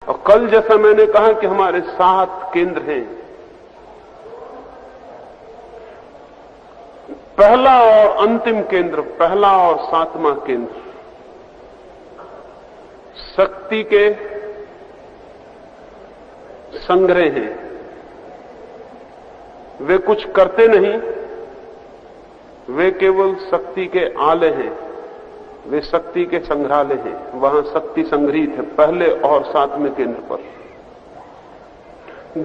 और कल जैसा मैंने कहा कि हमारे 7 केंद्र हैं। पहला और अंतिम केंद्र, पहला और 7वां केंद्र शक्ति के संग्रह हैं। वे कुछ करते नहीं, वे केवल शक्ति के आले हैं, वे शक्ति के संग्रहालय हैं। वहां शक्ति संग्रहित है पहले और 7वें केंद्र पर।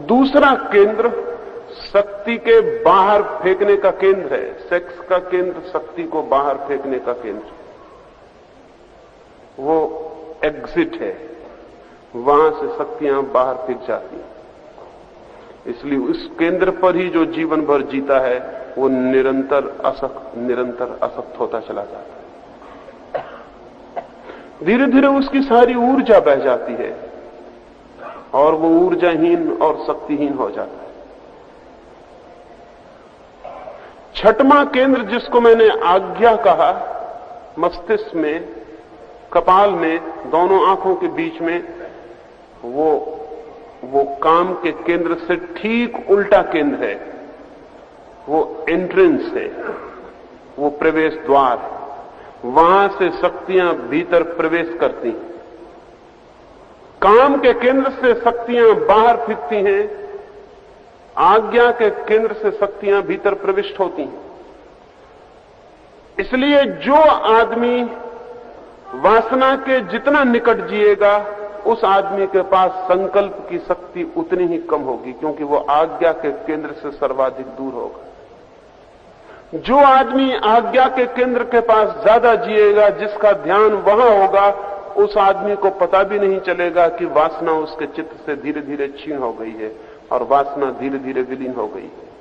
दूसरा केंद्र शक्ति के बाहर फेंकने का केंद्र है। सेक्स का केंद्र शक्ति को बाहर फेंकने का केंद्र, वो एग्जिट है, वहां से शक्तियां बाहर फेंक जाती हैं। इसलिए उस केंद्र पर ही जो जीवन भर जीता है वो निरंतर असक्त होता चला जाता है। धीरे धीरे उसकी सारी ऊर्जा बह जाती है और वो ऊर्जाहीन और शक्तिहीन हो जाता है। 6वां केंद्र, जिसको मैंने आज्ञा कहा, मस्तिष्क में, कपाल में, दोनों आंखों के बीच में, वो काम के केंद्र से ठीक उल्टा केंद्र है। वो एंट्रेंस है, वो प्रवेश द्वार है। वहां से शक्तियां भीतर प्रवेश करती हैं। काम के केंद्र से शक्तियां बाहर फेंकती हैं, आज्ञा के केंद्र से शक्तियां भीतर प्रविष्ट होती हैं। इसलिए जो आदमी वासना के जितना निकट जिएगा, उस आदमी के पास संकल्प की शक्ति उतनी ही कम होगी, क्योंकि वो आज्ञा के केंद्र से सर्वाधिक दूर होगा। जो आदमी आज्ञा के केंद्र के पास ज्यादा जिएगा, जिसका ध्यान वहां होगा, उस आदमी को पता भी नहीं चलेगा कि वासना उसके चित्त से धीरे धीरे क्षीण हो गई है और वासना धीरे धीरे विलीन हो गई है।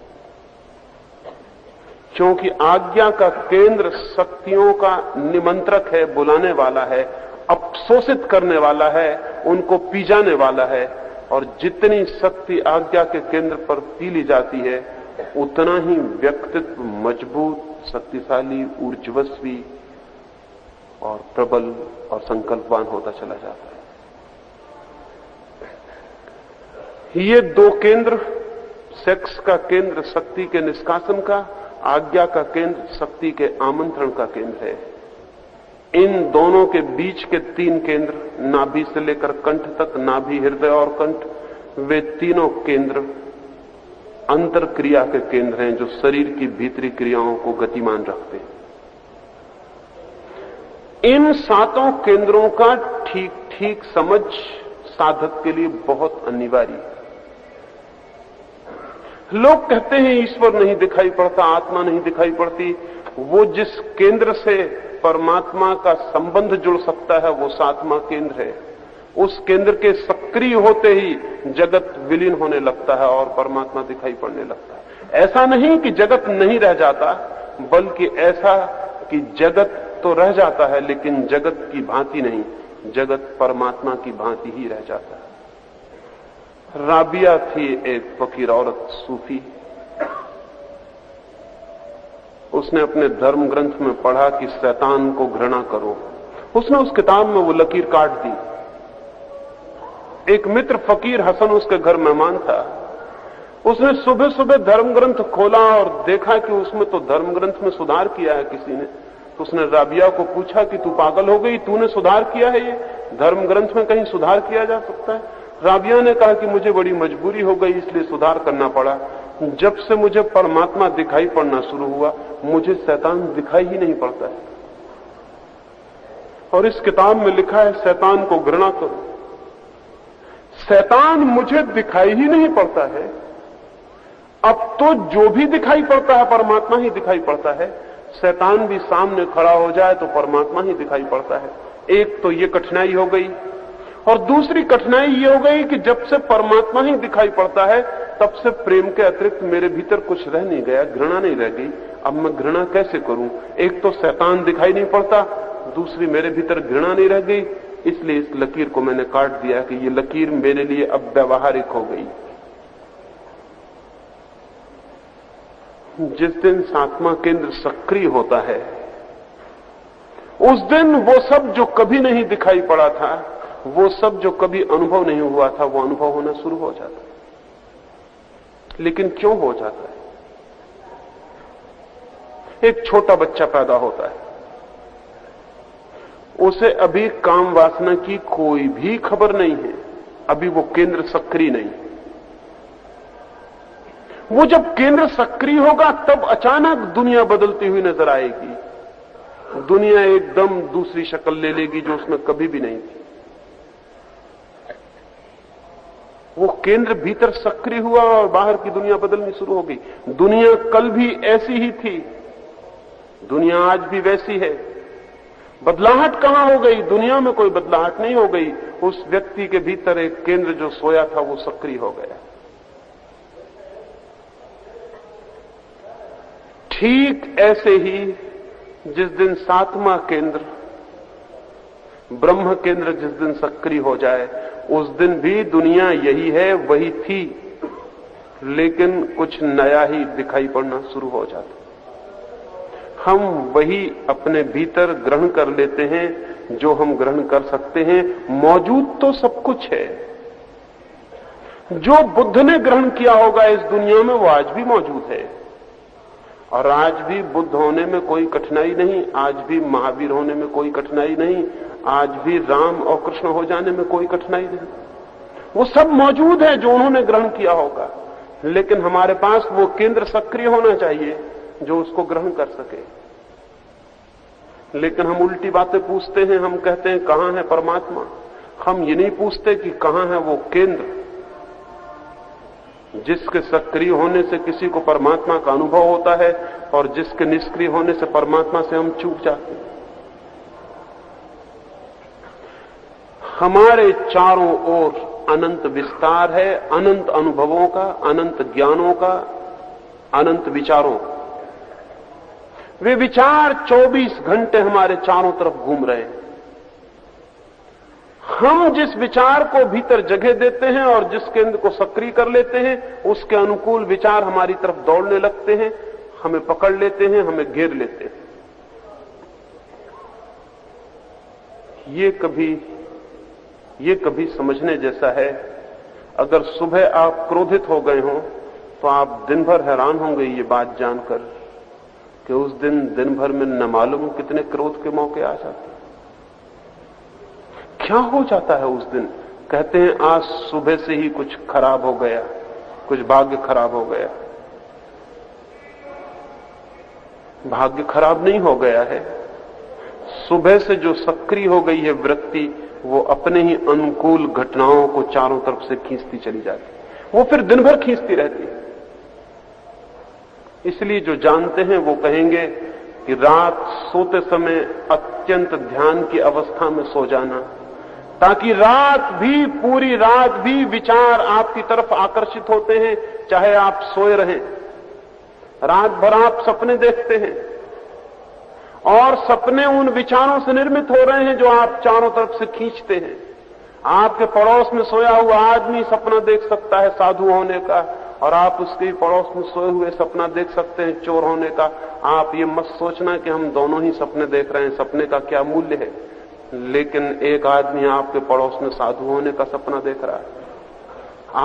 क्योंकि आज्ञा का केंद्र शक्तियों का निमंत्रक है, बुलाने वाला है, अवशोषित करने वाला है, उनको पी जाने वाला है। और जितनी शक्ति आज्ञा के केंद्र पर पी ली जाती है, उतना ही व्यक्तित्व मजबूत, शक्तिशाली, ऊर्जस्वी और प्रबल और संकल्पवान होता चला जाता है। ये 2 केंद्र, सेक्स का केंद्र शक्ति के निष्कासन का, आज्ञा का केंद्र शक्ति के आमंत्रण का केंद्र है। इन दोनों के बीच के 3 केंद्र, नाभि से लेकर कंठ तक, नाभि, हृदय और कंठ, वे तीनों केंद्र अंतर क्रिया के केंद्र हैं, जो शरीर की भीतरी क्रियाओं को गतिमान रखते हैं। इन 7 केंद्रों का ठीक ठीक समझ साधक के लिए बहुत अनिवार्य है। लोग कहते हैं ईश्वर नहीं दिखाई पड़ता, आत्मा नहीं दिखाई पड़ती। वो जिस केंद्र से परमात्मा का संबंध जुड़ सकता है, वो 7वां केंद्र है। उस केंद्र के सक्रिय होते ही जगत विलीन होने लगता है और परमात्मा दिखाई पड़ने लगता है। ऐसा नहीं कि जगत नहीं रह जाता, बल्कि ऐसा कि जगत तो रह जाता है, लेकिन जगत की भांति नहीं, जगत परमात्मा की भांति ही रह जाता है। राबिया थी एक फकीर औरत, सूफी। उसने अपने धर्म ग्रंथ में पढ़ा कि शैतान को घृणा करो। उसने उस किताब में वो लकीर काट दी। एक मित्र फकीर हसन उसके घर मेहमान था। उसने सुबह सुबह धर्म ग्रंथ खोला और देखा कि उसमें तो धर्म ग्रंथ में सुधार किया है किसी ने। तो उसने राबिया को पूछा कि तू पागल हो गई, तूने सुधार किया है? ये धर्म ग्रंथ में कहीं सुधार किया जा सकता है? राबिया ने कहा कि मुझे बड़ी मजबूरी हो गई, इसलिए सुधार करना पड़ा। जब से मुझे परमात्मा दिखाई पड़ना शुरू हुआ, मुझे शैतान दिखाई ही नहीं पड़ता है। और इस किताब में लिखा है शैतान को घृणा करो। शैतान मुझे दिखाई ही नहीं पड़ता है। अब तो जो भी दिखाई पड़ता है परमात्मा ही दिखाई पड़ता है। शैतान भी सामने खड़ा हो जाए तो परमात्मा ही दिखाई पड़ता है। एक तो ये कठिनाई हो गई, और दूसरी कठिनाई ये हो गई कि जब से परमात्मा ही दिखाई पड़ता है, तब से प्रेम के अतिरिक्त मेरे भीतर कुछ रह नहीं गया, घृणा नहीं रह गई। अब मैं घृणा कैसे करूं? एक तो शैतान दिखाई नहीं पड़ता, दूसरी मेरे भीतर घृणा नहीं रह गई। इसलिए इस लकीर को मैंने काट दिया कि ये लकीर मेरे लिए अब व्यावहारिक हो गई। जिस दिन 7वां केंद्र सक्रिय होता है, उस दिन वो सब जो कभी नहीं दिखाई पड़ा था, वो सब जो कभी अनुभव नहीं हुआ था वो अनुभव होना शुरू हो जाता है। लेकिन क्यों हो जाता है? एक छोटा बच्चा पैदा होता है, उसे अभी काम वासना की कोई भी खबर नहीं है, अभी वो केंद्र सक्रिय नहीं। वो जब केंद्र सक्रिय होगा तब अचानक दुनिया बदलती हुई नजर आएगी। दुनिया एकदम दूसरी शक्ल ले लेगी जो उसमें कभी भी नहीं थी। वो केंद्र भीतर सक्रिय हुआ और बाहर की दुनिया बदलनी शुरू हो गई। दुनिया कल भी ऐसी ही थी, दुनिया आज भी वैसी है। बदलाहट कहां हो गई? दुनिया में कोई बदलाहट नहीं हो गई। उस व्यक्ति के भीतर एक केंद्र जो सोया था वो सक्रिय हो गया। ठीक ऐसे ही जिस दिन सातवां केंद्र, ब्रह्म केंद्र जिस दिन सक्रिय हो जाए, उस दिन भी दुनिया यही है, वही थी, लेकिन कुछ नया ही दिखाई पड़ना शुरू हो जाता। हम वही अपने भीतर ग्रहण कर लेते हैं जो हम ग्रहण कर सकते हैं। मौजूद तो सब कुछ है। जो बुद्ध ने ग्रहण किया होगा इस दुनिया में वो आज भी मौजूद है, और आज भी बुद्ध होने में कोई कठिनाई नहीं, आज भी महावीर होने में कोई कठिनाई नहीं, आज भी राम और कृष्ण हो जाने में कोई कठिनाई नहीं। वो सब मौजूद है जो उन्होंने ग्रहण किया होगा, लेकिन हमारे पास वो केंद्र सक्रिय होना चाहिए जो उसको ग्रहण कर सके। लेकिन हम उल्टी बातें पूछते हैं। हम कहते हैं कहां है परमात्मा? हम ये नहीं पूछते कि कहां है वो केंद्र जिसके सक्रिय होने से किसी को परमात्मा का अनुभव होता है और जिसके निष्क्रिय होने से परमात्मा से हम चूक जाते हैं। हमारे चारों ओर अनंत विस्तार है, अनंत अनुभवों का, अनंत ज्ञानों का, अनंत विचारों का। वे विचार 24 घंटे हमारे चारों तरफ घूम रहे हैं। हम जिस विचार को भीतर जगह देते हैं और जिस केंद्र को सक्रिय कर लेते हैं, उसके अनुकूल विचार हमारी तरफ दौड़ने लगते हैं, हमें पकड़ लेते हैं, हमें घेर लेते हैं। ये कभी समझने जैसा है। अगर सुबह आप क्रोधित हो गए हों तो आप दिन भर हैरान होंगे ये बात जानकर कि उस दिन भर में न मालूम कितने क्रोध के मौके आ जाते हैं। क्या हो जाता है उस दिन? कहते हैं आज सुबह से ही कुछ खराब हो गया, कुछ भाग्य खराब हो गया। भाग्य खराब नहीं हो गया है। सुबह से जो सक्रिय हो गई है वृत्ति, वो अपने ही अनुकूल घटनाओं को चारों तरफ से खींचती चली जाती। वो फिर दिन भर खींचती रहती है। इसलिए जो जानते हैं वो कहेंगे कि रात सोते समय अत्यंत ध्यान की अवस्था में सो जाना, ताकि रात भी, पूरी रात भी विचार आपकी तरफ आकर्षित होते हैं, चाहे आप सोए रहें। रात भर आप सपने देखते हैं और सपने उन विचारों से निर्मित हो रहे हैं जो आप चारों तरफ से खींचते हैं। आपके पड़ोस में सोया हुआ आदमी सपना देख सकता है साधु होने का, और आप उसके पड़ोस में सोए हुए सपना देख सकते हैं चोर होने का। आप ये मत सोचना कि हम दोनों ही सपने देख रहे हैं, सपने का क्या मूल्य है। लेकिन एक आदमी आपके पड़ोस में साधु होने का सपना देख रहा है,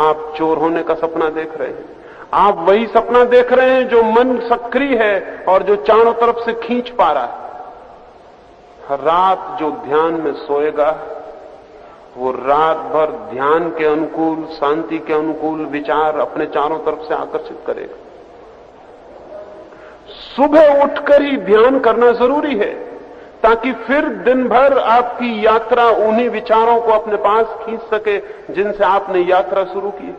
आप चोर होने का सपना देख रहे हैं। आप वही सपना देख रहे हैं जो मन सक्रिय है और जो चारों तरफ से खींच पा रहा है। रात जो ध्यान में सोएगा वो रात भर ध्यान के अनुकूल, शांति के अनुकूल विचार अपने चारों तरफ से आकर्षित करेगा। सुबह उठकर ही ध्यान करना जरूरी है, ताकि फिर दिन भर आपकी यात्रा उन्हीं विचारों को अपने पास खींच सके जिनसे आपने यात्रा शुरू की।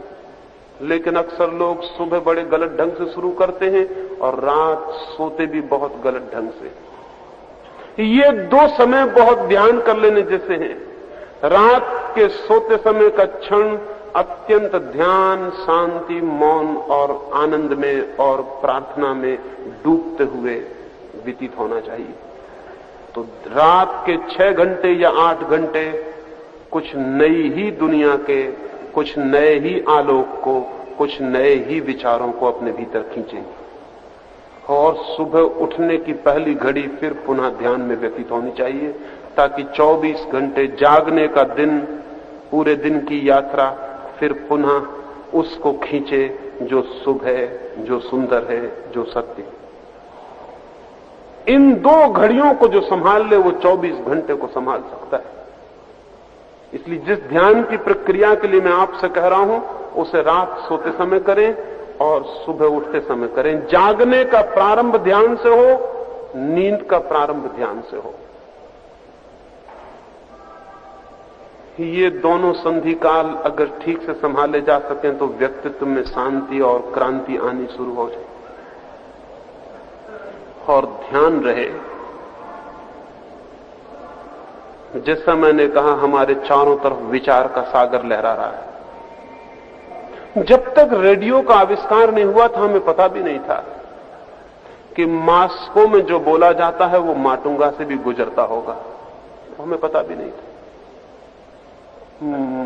लेकिन अक्सर लोग सुबह बड़े गलत ढंग से शुरू करते हैं और रात सोते भी बहुत गलत ढंग से। ये दो समय बहुत ध्यान कर लेने जैसे हैं। रात के सोते समय का क्षण अत्यंत ध्यान, शांति, मौन और आनंद में और प्रार्थना में डूबते हुए व्यतीत होना चाहिए। तो रात के 6 घंटे या 8 घंटे कुछ नई ही दुनिया के, कुछ नए ही आलोक को, कुछ नए ही विचारों को अपने भीतर खींचेंगे। और सुबह उठने की पहली घड़ी फिर पुनः ध्यान में व्यतीत होनी चाहिए, ताकि 24 घंटे जागने का दिन, पूरे दिन की यात्रा फिर पुनः उसको खींचे जो शुभ है, जो सुंदर है, जो सत्य है। इन 2 घड़ियों को जो संभाल ले वो 24 घंटे को संभाल सकता है। इसलिए जिस ध्यान की प्रक्रिया के लिए मैं आपसे कह रहा हूं, उसे रात सोते समय करें और सुबह उठते समय करें। जागने का प्रारंभ ध्यान से हो, नींद का प्रारंभ ध्यान से हो। ये दोनों संधि काल अगर ठीक से संभाले जा सकें तो व्यक्तित्व में शांति और क्रांति आनी शुरू हो जाए। और ध्यान रहे, जैसा मैंने कहा, हमारे चारों तरफ विचार का सागर लहरा रहा है। जब तक रेडियो का आविष्कार नहीं हुआ था, हमें पता भी नहीं था कि मास्को में जो बोला जाता है वो माटुंगा से भी गुजरता होगा। हमें पता भी नहीं था।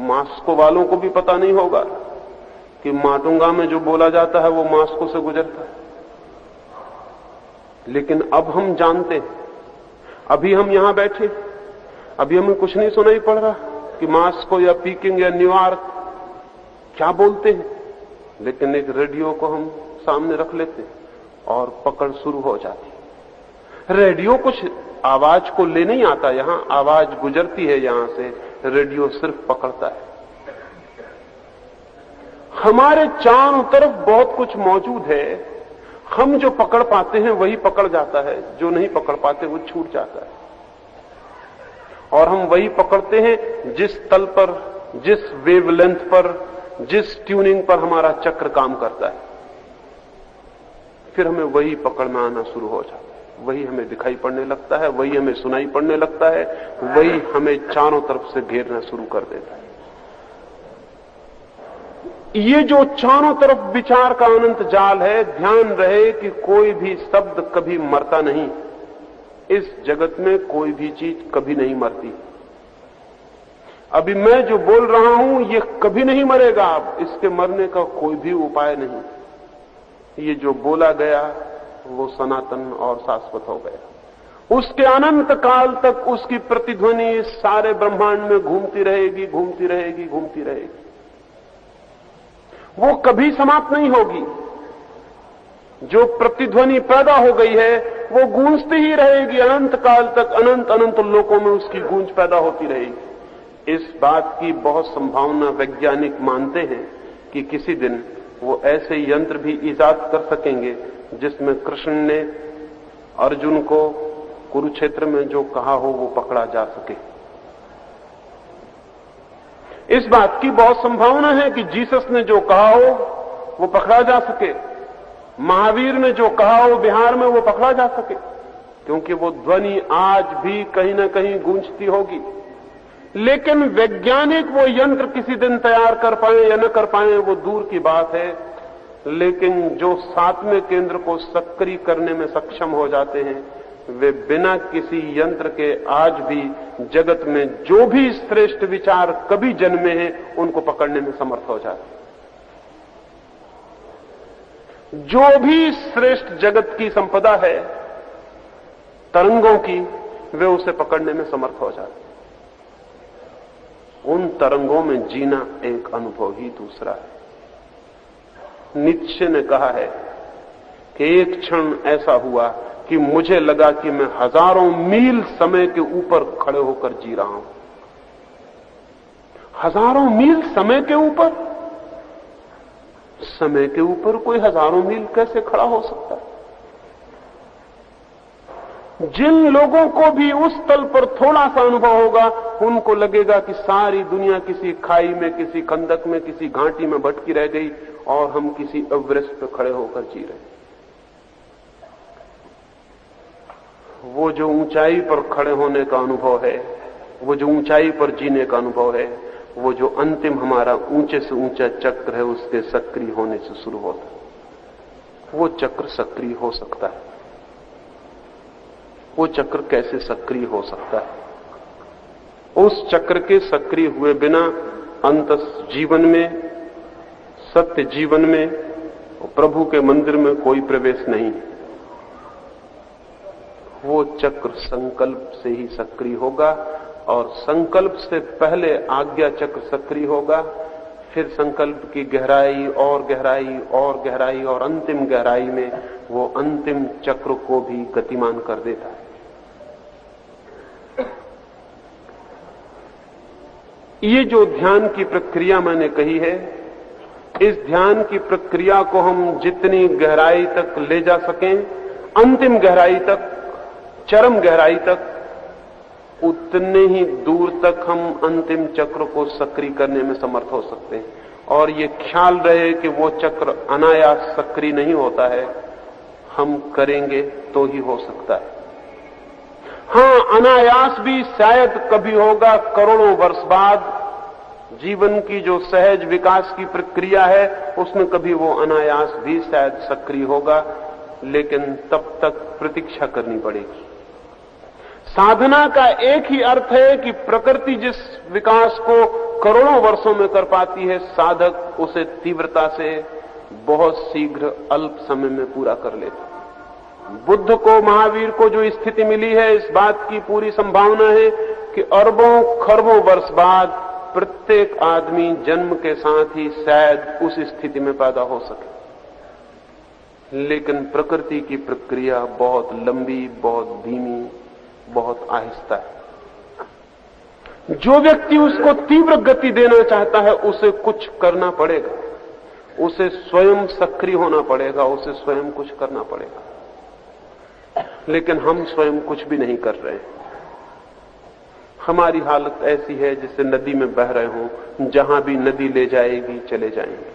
मास्को वालों को भी पता नहीं होगा कि माटुंगा में जो बोला जाता है वो मास्को से गुजरता है। लेकिन अब हम जानते हैं। अभी हम यहां बैठे, अभी हमें कुछ नहीं सुनाई पड़ रहा कि मास्को या पीकिंग या न्यूयॉर्क क्या बोलते हैं, लेकिन एक रेडियो को हम सामने रख लेते हैं और पकड़ शुरू हो जाती। रेडियो कुछ आवाज को ले नहीं आता, यहां आवाज गुजरती है यहां से, रेडियो सिर्फ पकड़ता है। हमारे चारों तरफ बहुत कुछ मौजूद है। हम जो पकड़ पाते हैं वही पकड़ जाता है, जो नहीं पकड़ पाते वो छूट जाता है। और हम वही पकड़ते हैं जिस तल पर, जिस वेवलेंथ पर, जिस ट्यूनिंग पर हमारा चक्र काम करता है। फिर हमें वही पकड़ में आना शुरू हो जाता है, वही हमें दिखाई पड़ने लगता है, वही हमें सुनाई पड़ने लगता है, वही हमें चारों तरफ से घेरना शुरू कर देता है। ये जो चारों तरफ विचार का अनंत जाल है, ध्यान रहे कि कोई भी शब्द कभी मरता नहीं। इस जगत में कोई भी चीज कभी नहीं मरती। अभी मैं जो बोल रहा हूं ये कभी नहीं मरेगा। अब इसके मरने का कोई भी उपाय नहीं। ये जो बोला गया वो सनातन और शाश्वत हो गया। उसके अनंत काल तक उसकी प्रतिध्वनि इस सारे ब्रह्मांड में घूमती रहेगी, घूमती रहेगी, घूमती रहेगी। वो कभी समाप्त नहीं होगी। जो प्रतिध्वनि पैदा हो गई है वो गूंजती ही रहेगी अनंत काल तक। अनंत अनंत लोकों में उसकी गूंज पैदा होती रहेगी। इस बात की बहुत संभावना वैज्ञानिक मानते हैं कि किसी दिन वो ऐसे यंत्र भी ईजाद कर सकेंगे जिसमें कृष्ण ने अर्जुन को कुरुक्षेत्र में जो कहा हो वो पकड़ा जा सके। इस बात की बहुत संभावना है कि जीसस ने जो कहा हो वो पकड़ा जा सके। महावीर ने जो कहा हो बिहार में वो पकड़ा जा सके, क्योंकि वो ध्वनि आज भी कहीं ना कहीं गूंजती होगी। लेकिन वैज्ञानिक वो यंत्र किसी दिन तैयार कर पाए या न कर पाए वो दूर की बात है। लेकिन जो 7वें केंद्र को सक्रिय करने में सक्षम हो जाते हैं वे बिना किसी यंत्र के आज भी जगत में जो भी श्रेष्ठ विचार कभी जन्मे हैं उनको पकड़ने में समर्थ हो जाते हैं। जो भी श्रेष्ठ जगत की संपदा है तरंगों की, वे उसे पकड़ने में समर्थ हो जाते हैं। उन तरंगों में जीना एक अनुभव ही दूसरा है। नीत्शे ने कहा है कि एक क्षण ऐसा हुआ कि मुझे लगा कि मैं हजारों मील समय के ऊपर खड़े होकर जी रहा हूं। हजारों मील समय के ऊपर? समय के ऊपर कोई हजारों मील कैसे खड़ा हो सकता है? जिन लोगों को भी उस तल पर थोड़ा सा अनुभव होगा उनको लगेगा कि सारी दुनिया किसी खाई में, किसी खंदक में, किसी घाटी में भटकी रह गई और हम किसी एवरेस्ट पर खड़े होकर जी रहे। वो जो ऊंचाई पर खड़े होने का अनुभव है, वो जो ऊंचाई पर जीने का अनुभव है, वो जो अंतिम हमारा ऊंचे से ऊंचा चक्र है उसके सक्रिय होने से शुरू होता है। वो चक्र सक्रिय हो सकता है। वो चक्र कैसे सक्रिय हो सकता है? उस चक्र के सक्रिय हुए बिना अंतस जीवन में, सत्य जीवन में, प्रभु के मंदिर में कोई प्रवेश नहीं है। वो चक्र संकल्प से ही सक्रिय होगा, और संकल्प से पहले आज्ञा चक्र सक्रिय होगा, फिर संकल्प की गहराई और गहराई और गहराई और अंतिम गहराई में वो अंतिम चक्र को भी गतिमान कर देता है। ये जो ध्यान की प्रक्रिया मैंने कही है, इस ध्यान की प्रक्रिया को हम जितनी गहराई तक ले जा सकें, अंतिम गहराई तक, चरम गहराई तक, उतने ही दूर तक हम अंतिम चक्र को सक्रिय करने में समर्थ हो सकते हैं। और ये ख्याल रहे कि वो चक्र अनायास सक्रिय नहीं होता है, हम करेंगे तो ही हो सकता है। हां, अनायास भी शायद कभी होगा, करोड़ों वर्ष बाद जीवन की जो सहज विकास की प्रक्रिया है उसमें कभी वो अनायास भी शायद सक्रिय होगा, लेकिन तब तक प्रतीक्षा करनी पड़ेगी। साधना का एक ही अर्थ है कि प्रकृति जिस विकास को करोड़ों वर्षों में कर पाती है, साधक उसे तीव्रता से बहुत शीघ्र अल्प समय में पूरा कर लेता। बुद्ध को, महावीर को जो स्थिति मिली है, इस बात की पूरी संभावना है कि अरबों खरबों वर्ष बाद प्रत्येक आदमी जन्म के साथ ही शायद उस स्थिति में पैदा हो सके। लेकिन प्रकृति की प्रक्रिया बहुत लंबी, बहुत धीमी, बहुत आहिस्ता है। जो व्यक्ति उसको तीव्र गति देना चाहता है, उसे कुछ करना पड़ेगा, उसे स्वयं सक्रिय होना पड़ेगा, उसे स्वयं कुछ करना पड़ेगा। लेकिन हम स्वयं कुछ भी नहीं कर रहे हैं। हमारी हालत ऐसी है जैसे नदी में बह रहे हों, जहां भी नदी ले जाएगी चले जाएंगे,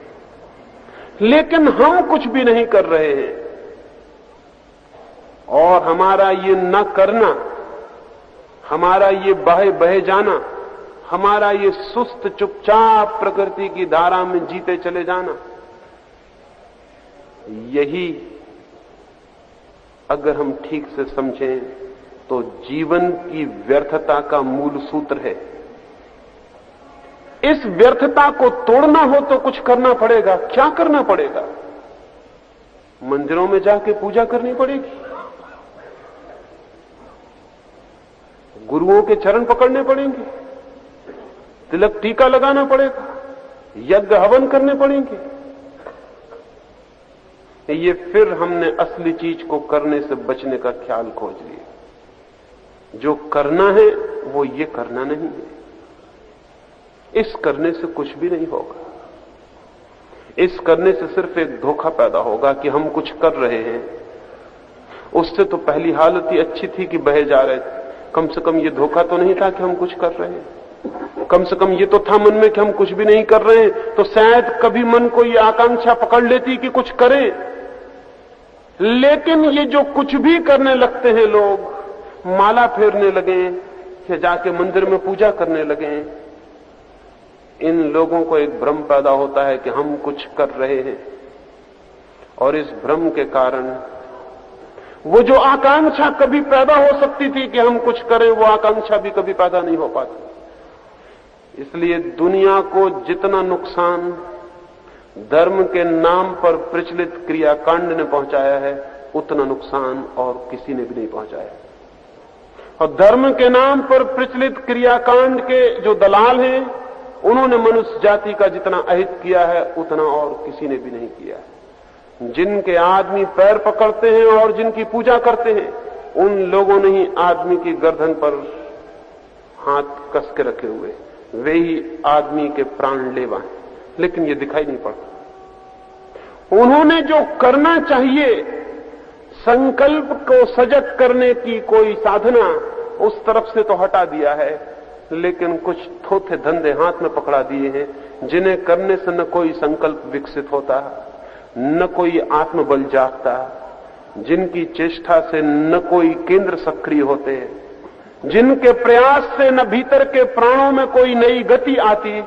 लेकिन हम कुछ भी नहीं कर रहे हैं। और हमारा ये न करना, हमारा ये बहे बहे जाना, हमारा ये सुस्त चुपचाप प्रकृति की धारा में जीते चले जाना, यही अगर हम ठीक से समझें तो जीवन की व्यर्थता का मूल सूत्र है। इस व्यर्थता को तोड़ना हो तो कुछ करना पड़ेगा। क्या करना पड़ेगा? मंदिरों में जाके पूजा करनी पड़ेगी, गुरुओं के चरण पकड़ने पड़ेंगे, तिलक टीका लगाना पड़ेगा, यज्ञ हवन करने पड़ेंगे। ये फिर हमने असली चीज को करने से बचने का ख्याल खोज लिया। जो करना है वो ये करना नहीं है। इस करने से कुछ भी नहीं होगा। इस करने से सिर्फ एक धोखा पैदा होगा कि हम कुछ कर रहे हैं। उससे तो पहली हालत ही अच्छी थी कि बहे जा रहे थे। कम से कम ये धोखा तो नहीं था कि हम कुछ कर रहे हैं। कम से कम ये तो था मन में कि हम कुछ भी नहीं कर रहे हैं, तो शायद कभी मन को ये आकांक्षा पकड़ लेती कि कुछ करें। लेकिन ये जो कुछ भी करने लगते हैं लोग, माला फेरने लगे या जाके मंदिर में पूजा करने लगे, इन लोगों को एक भ्रम पैदा होता है कि हम कुछ कर रहे हैं। और इस भ्रम के कारण वो जो आकांक्षा कभी पैदा हो सकती थी कि हम कुछ करें, वो आकांक्षा भी कभी पैदा नहीं हो पाती। इसलिए दुनिया को जितना नुकसान धर्म के नाम पर प्रचलित क्रियाकांड ने पहुंचाया है, उतना नुकसान और किसी ने भी नहीं पहुंचाया। और धर्म के नाम पर प्रचलित क्रियाकांड के जो दलाल हैं, उन्होंने मनुष्य जाति का जितना अहित किया है, उतना और किसी ने भी नहीं किया है। जिनके आदमी पैर पकड़ते हैं और जिनकी पूजा करते हैं, उन लोगों ने ही आदमी की गर्दन पर हाथ कस के रखे हुए, वे ही आदमी के प्राण लेवा हैं। लेकिन ये दिखाई नहीं पड़ता। उन्होंने जो करना चाहिए, संकल्प को सजग करने की कोई साधना, उस तरफ से तो हटा दिया है। लेकिन कुछ थोथे धंधे हाथ में पकड़ा दिए हैं, जिन्हें करने से न कोई संकल्प विकसित होता, न कोई आत्मबल जागता, जिनकी चेष्टा से न कोई केंद्र सक्रिय होते, जिनके प्रयास से न भीतर के प्राणों में कोई नई गति आती।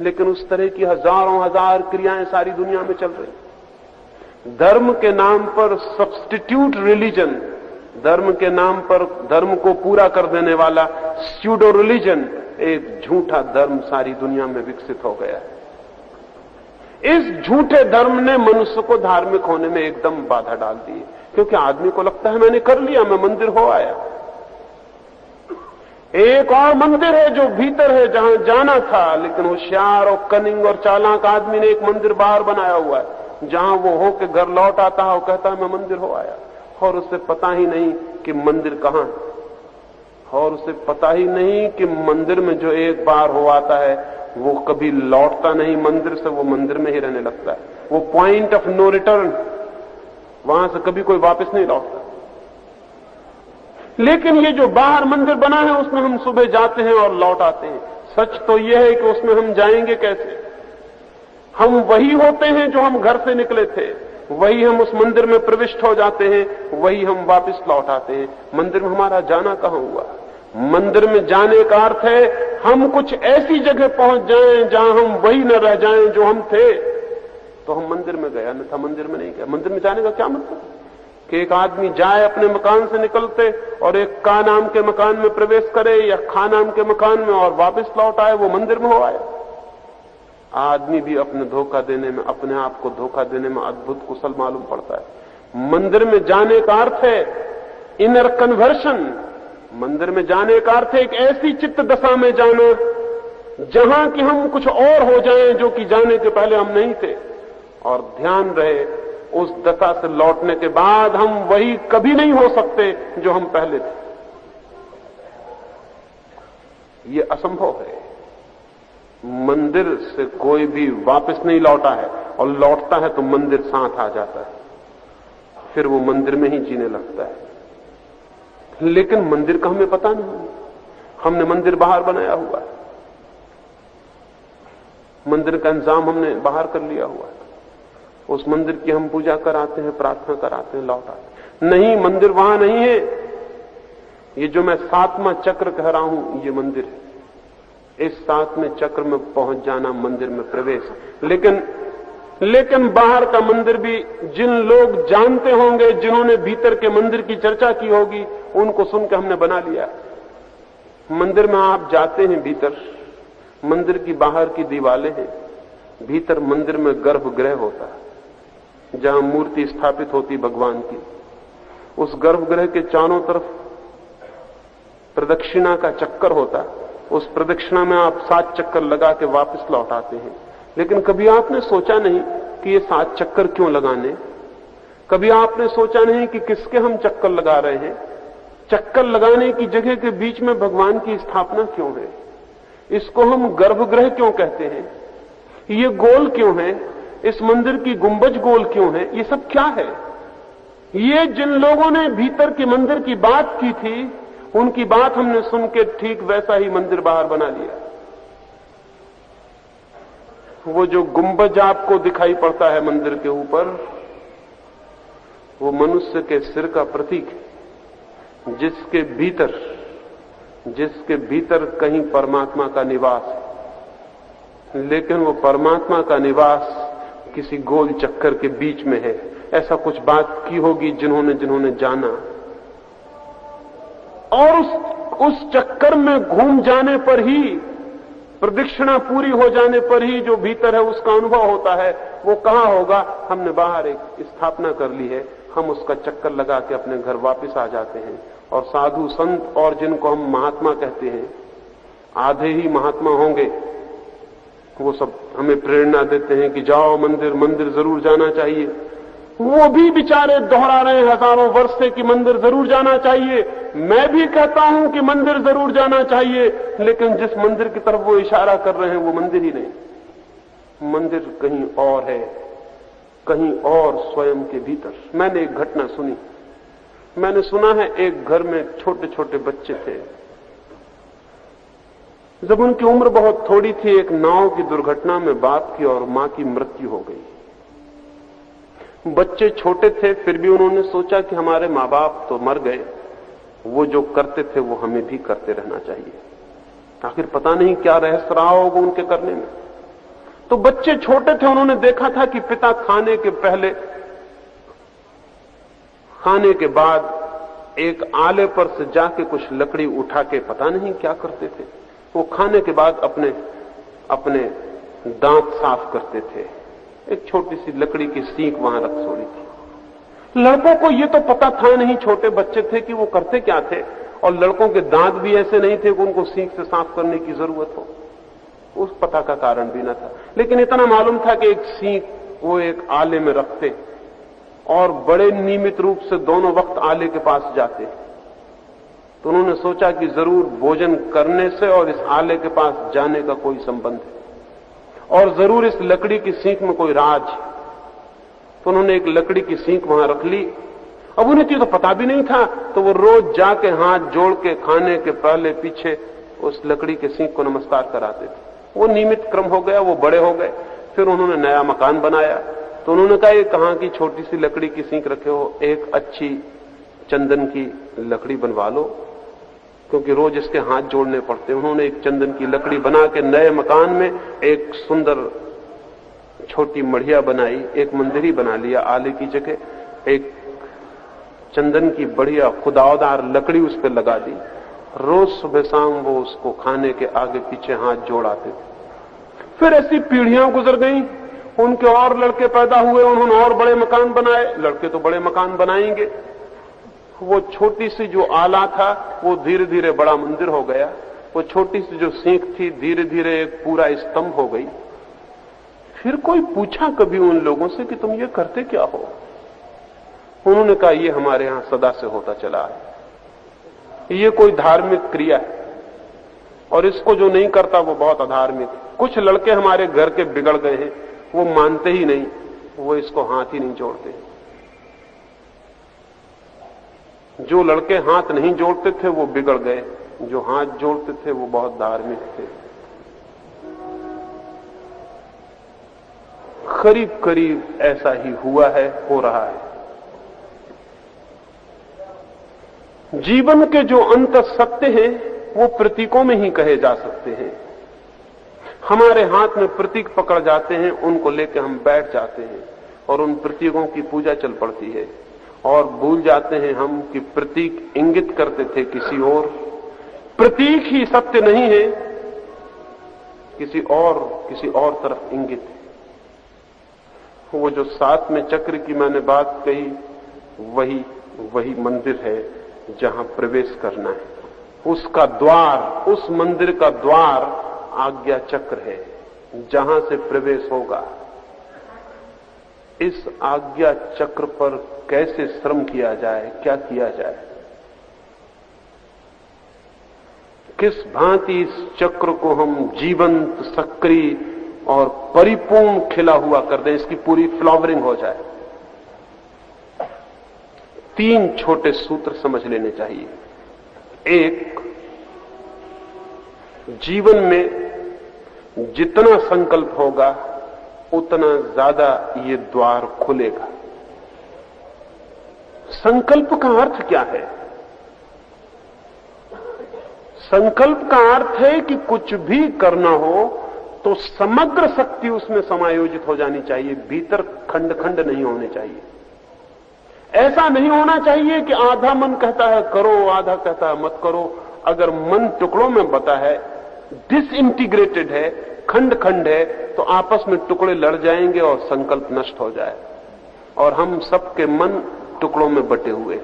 लेकिन उस तरह की हजारों हजार क्रियाएं सारी दुनिया में चल रही। धर्म के नाम पर सब्स्टिट्यूट रिलीजन, धर्म के नाम पर धर्म को पूरा कर देने वाला स्यूडो रिलीजन, एक झूठा धर्म सारी दुनिया में विकसित हो गया है। इस झूठे धर्म ने मनुष्य को धार्मिक होने में एकदम बाधा डाल दी है, क्योंकि आदमी को लगता है मैंने कर लिया, मैं मंदिर हो आया। एक और मंदिर है जो भीतर है, जहां जाना था, लेकिन होशियार और कनिंग और चालाक आदमी ने एक मंदिर बाहर बनाया हुआ है, जहां वो होके घर लौट आता है और कहता है मैं मंदिर हो आया, और उसे पता ही नहीं कि मंदिर कहां है, और उसे पता ही नहीं कि मंदिर में जो एक बार हो आता है वो कभी लौटता नहीं मंदिर से, वो मंदिर में ही रहने लगता है। वो पॉइंट ऑफ नो रिटर्न, वहां से कभी कोई वापस नहीं लौटता। लेकिन ये जो बाहर मंदिर बना है उसमें हम सुबह जाते हैं और लौट आते हैं। सच तो यह है कि उसमें हम जाएंगे कैसे? हम वही होते हैं जो हम घर से निकले थे, वही हम उस मंदिर में प्रविष्ट हो जाते हैं, वही हम वापस लौट आते हैं। मंदिर में हमारा जाना कहां हुआ? मंदिर में जाने का अर्थ है हम कुछ ऐसी जगह पहुंच जाएं जहां हम वही न रह जाएं जो हम थे, तो हम मंदिर में गए, अन्यथा मंदिर में नहीं गया। मंदिर में जाने का क्या मतलब कि एक आदमी जाए अपने मकान से निकलते और एक का नाम के मकान में प्रवेश करे या खा नाम के मकान में और वापस लौट आए, वो मंदिर में हो आए। आदमी भी अपने धोखा देने में, अपने आप को धोखा देने में अद्भुत कुशल मालूम पड़ता है। मंदिर में जाने का अर्थ है इनर कन्वर्शन। मंदिर में जाने का अर्थ है एक ऐसी चित्त दशा में जाना जहां कि हम कुछ और हो जाएं जो कि जाने के पहले हम नहीं थे। और ध्यान रहे, उस दशा से लौटने के बाद हम वही कभी नहीं हो सकते जो हम पहले थे। ये असंभव है। मंदिर से कोई भी वापस नहीं लौटा है, और लौटता है तो मंदिर साथ आ जाता है, फिर वो मंदिर में ही जीने लगता है। लेकिन मंदिर का हमें पता नहीं, हमने मंदिर बाहर बनाया हुआ है, मंदिर का इंतजाम हमने बाहर कर लिया हुआ है। उस मंदिर की हम पूजा कराते हैं, प्रार्थना कराते हैं, लौट आते हैं। नहीं, मंदिर वहां नहीं है। ये जो मैं 7वां चक्र कह रहा हूं, ये मंदिर है। इस 7वें चक्र में पहुंच जाना मंदिर में प्रवेश। लेकिन बाहर का मंदिर भी जिन लोग जानते होंगे, जिन्होंने भीतर के मंदिर की चर्चा की होगी, उनको सुनकर हमने बना लिया। मंदिर में आप जाते हैं, भीतर मंदिर की बाहर की दीवारें हैं, भीतर मंदिर में गर्भगृह होता है जहां मूर्ति स्थापित होती भगवान की। उस गर्भगृह के चारों तरफ प्रदक्षिणा का चक्कर होता है। उस प्रदक्षिणा में आप 7 चक्कर लगा के वापस लौट आते हैं। लेकिन कभी आपने सोचा नहीं कि ये 7 चक्कर क्यों लगाने? कभी आपने सोचा नहीं कि किसके हम चक्कर लगा रहे हैं? चक्कर लगाने की जगह के बीच में भगवान की स्थापना क्यों है? इसको हम गर्भगृह क्यों कहते हैं? ये गोल क्यों है? इस मंदिर की गुंबज गोल क्यों है? ये सब क्या है? ये जिन लोगों ने भीतर के मंदिर की बात की थी, उनकी बात हमने सुन के ठीक वैसा ही मंदिर बाहर बना लिया। वो जो गुंबज आपको दिखाई पड़ता है मंदिर के ऊपर, वो मनुष्य के सिर का प्रतीक है, जिसके भीतर कहीं परमात्मा का निवास है। लेकिन वो परमात्मा का निवास किसी गोल चक्कर के बीच में है। ऐसा कुछ बात की होगी जिन्होंने जाना, और उस चक्कर में घूम जाने पर ही, प्रदक्षिणा पूरी हो जाने पर ही जो भीतर है उसका अनुभव होता है। वो कहां होगा? हमने बाहर एक स्थापना कर ली है, हम उसका चक्कर लगा के अपने घर वापस आ जाते हैं। और साधु संत और जिनको हम महात्मा कहते हैं, आधे ही महात्मा होंगे, वो सब हमें प्रेरणा देते हैं कि जाओ मंदिर जरूर जाना चाहिए। वो भी बेचारे दोहरा रहे हैं हजारों वर्ष से कि मंदिर जरूर जाना चाहिए। मैं भी कहता हूं कि मंदिर जरूर जाना चाहिए, लेकिन जिस मंदिर की तरफ वो इशारा कर रहे हैं वो मंदिर ही नहीं। मंदिर कहीं और है, कहीं और स्वयं के भीतर। मैंने एक घटना सुनी। मैंने सुना है एक घर में छोटे छोटे बच्चे थे। जब उनकी उम्र बहुत थोड़ी थी, एक नाव की दुर्घटना में बाप की और मां की मृत्यु हो गई। बच्चे छोटे थे, फिर भी उन्होंने सोचा कि हमारे माँ बाप तो मर गए, वो जो करते थे वो हमें भी करते रहना चाहिए। आखिर पता नहीं क्या रहस्य रहा होगा उनके करने में। तो बच्चे छोटे थे, उन्होंने देखा था कि पिता खाने के पहले, खाने के बाद एक आले पर से जाके कुछ लकड़ी उठा के पता नहीं क्या करते थे। वो खाने के बाद अपने दांत साफ करते थे, एक छोटी सी लकड़ी की सीख वहां रख छोड़ी थी। लड़कों को ये तो पता था नहीं, छोटे बच्चे थे, कि वो करते क्या थे, और लड़कों के दांत भी ऐसे नहीं थे कि उनको सीख से साफ करने की जरूरत हो, उस पता का कारण भी न था। लेकिन इतना मालूम था कि एक सीख वो एक आले में रखते और बड़े नियमित रूप से दोनों वक्त आले के पास जाते। तो उन्होंने सोचा कि जरूर भोजन करने से और इस आले के पास जाने का कोई संबंध है, और जरूर इस लकड़ी की सीख में कोई राज है। तो उन्होंने एक लकड़ी की सीख वहां रख ली। अब उन्हें तो पता भी नहीं था, तो वो रोज जाके हाथ जोड़ के खाने के पहले पीछे उस लकड़ी के सीख को नमस्कार कराते थे। वो नियमित क्रम हो गया, वो बड़े हो गए। फिर उन्होंने नया मकान बनाया, तो उन्होंने कहा, ये कहां की छोटी सी लकड़ी की सीख रखे हो, एक अच्छी चंदन की लकड़ी बनवा लो, क्योंकि रोज इसके हाथ जोड़ने पड़ते। उन्होंने एक चंदन की लकड़ी बना के नए मकान में एक सुंदर छोटी मढ़िया बनाई, एक मंदिर ही बना लिया आले की जगह। एक चंदन की बढ़िया खुदावदार लकड़ी उस पर लगा दी। रोज सुबह शाम वो उसको खाने के आगे पीछे हाथ जोड़ाते थे। फिर ऐसी पीढ़ियां गुजर गईं, उनके और लड़के पैदा हुए, उन्होंने और बड़े मकान बनाए। लड़के तो बड़े मकान बनाएंगे, वो छोटी सी जो आला था वो धीरे धीरे बड़ा मंदिर हो गया। वो छोटी सी जो सीख थी धीरे धीरे एक पूरा स्तंभ हो गई। फिर कोई पूछा कभी उन लोगों से कि तुम ये करते क्या हो? उन्होंने कहा, ये हमारे यहां सदा से होता चला है, ये कोई धार्मिक क्रिया है, और इसको जो नहीं करता वो बहुत अधार्मिक है। कुछ लड़के हमारे घर के बिगड़ गए हैं, वो मानते ही नहीं, वो इसको हाथ ही नहीं जोड़ते। जो लड़के हाथ नहीं जोड़ते थे वो बिगड़ गए, जो हाथ जोड़ते थे वो बहुत धार्मिक थे। करीब करीब ऐसा ही हुआ है, हो रहा है। जीवन के जो अंत सत्य हैं वो प्रतीकों में ही कहे जा सकते हैं। हमारे हाथ में प्रतीक पकड़ जाते हैं, उनको लेकर हम बैठ जाते हैं और उन प्रतीकों की पूजा चल पड़ती है, और भूल जाते हैं हम कि प्रतीक इंगित करते थे किसी और। प्रतीक ही सत्य नहीं है, किसी और तरफ इंगित है। वो जो साथ में चक्र की मैंने बात कही, वही मंदिर है जहां प्रवेश करना है। उसका द्वार, उस मंदिर का द्वार आज्ञा चक्र है, जहां से प्रवेश होगा। इस आज्ञा चक्र पर कैसे श्रम किया जाए, क्या किया जाए, किस भांति इस चक्र को हम जीवंत, सक्रिय और परिपूर्ण खिला हुआ कर दें, इसकी पूरी फ्लावरिंग हो जाए। 3 छोटे सूत्र समझ लेने चाहिए। एक, जीवन में जितना संकल्प होगा उतना ज्यादा ये द्वार खुलेगा। संकल्प का अर्थ क्या है? संकल्प का अर्थ है कि कुछ भी करना हो तो समग्र शक्ति उसमें समायोजित हो जानी चाहिए, भीतर खंड खंड नहीं होने चाहिए। ऐसा नहीं होना चाहिए कि आधा मन कहता है करो, आधा कहता है मत करो। अगर मन टुकड़ों में बटा है, डिसइंटीग्रेटेड है, खंड खंड है, तो आपस में टुकड़े लड़ जाएंगे और संकल्प नष्ट हो जाए। और हम सबके मन टुकड़ों में बटे हुए,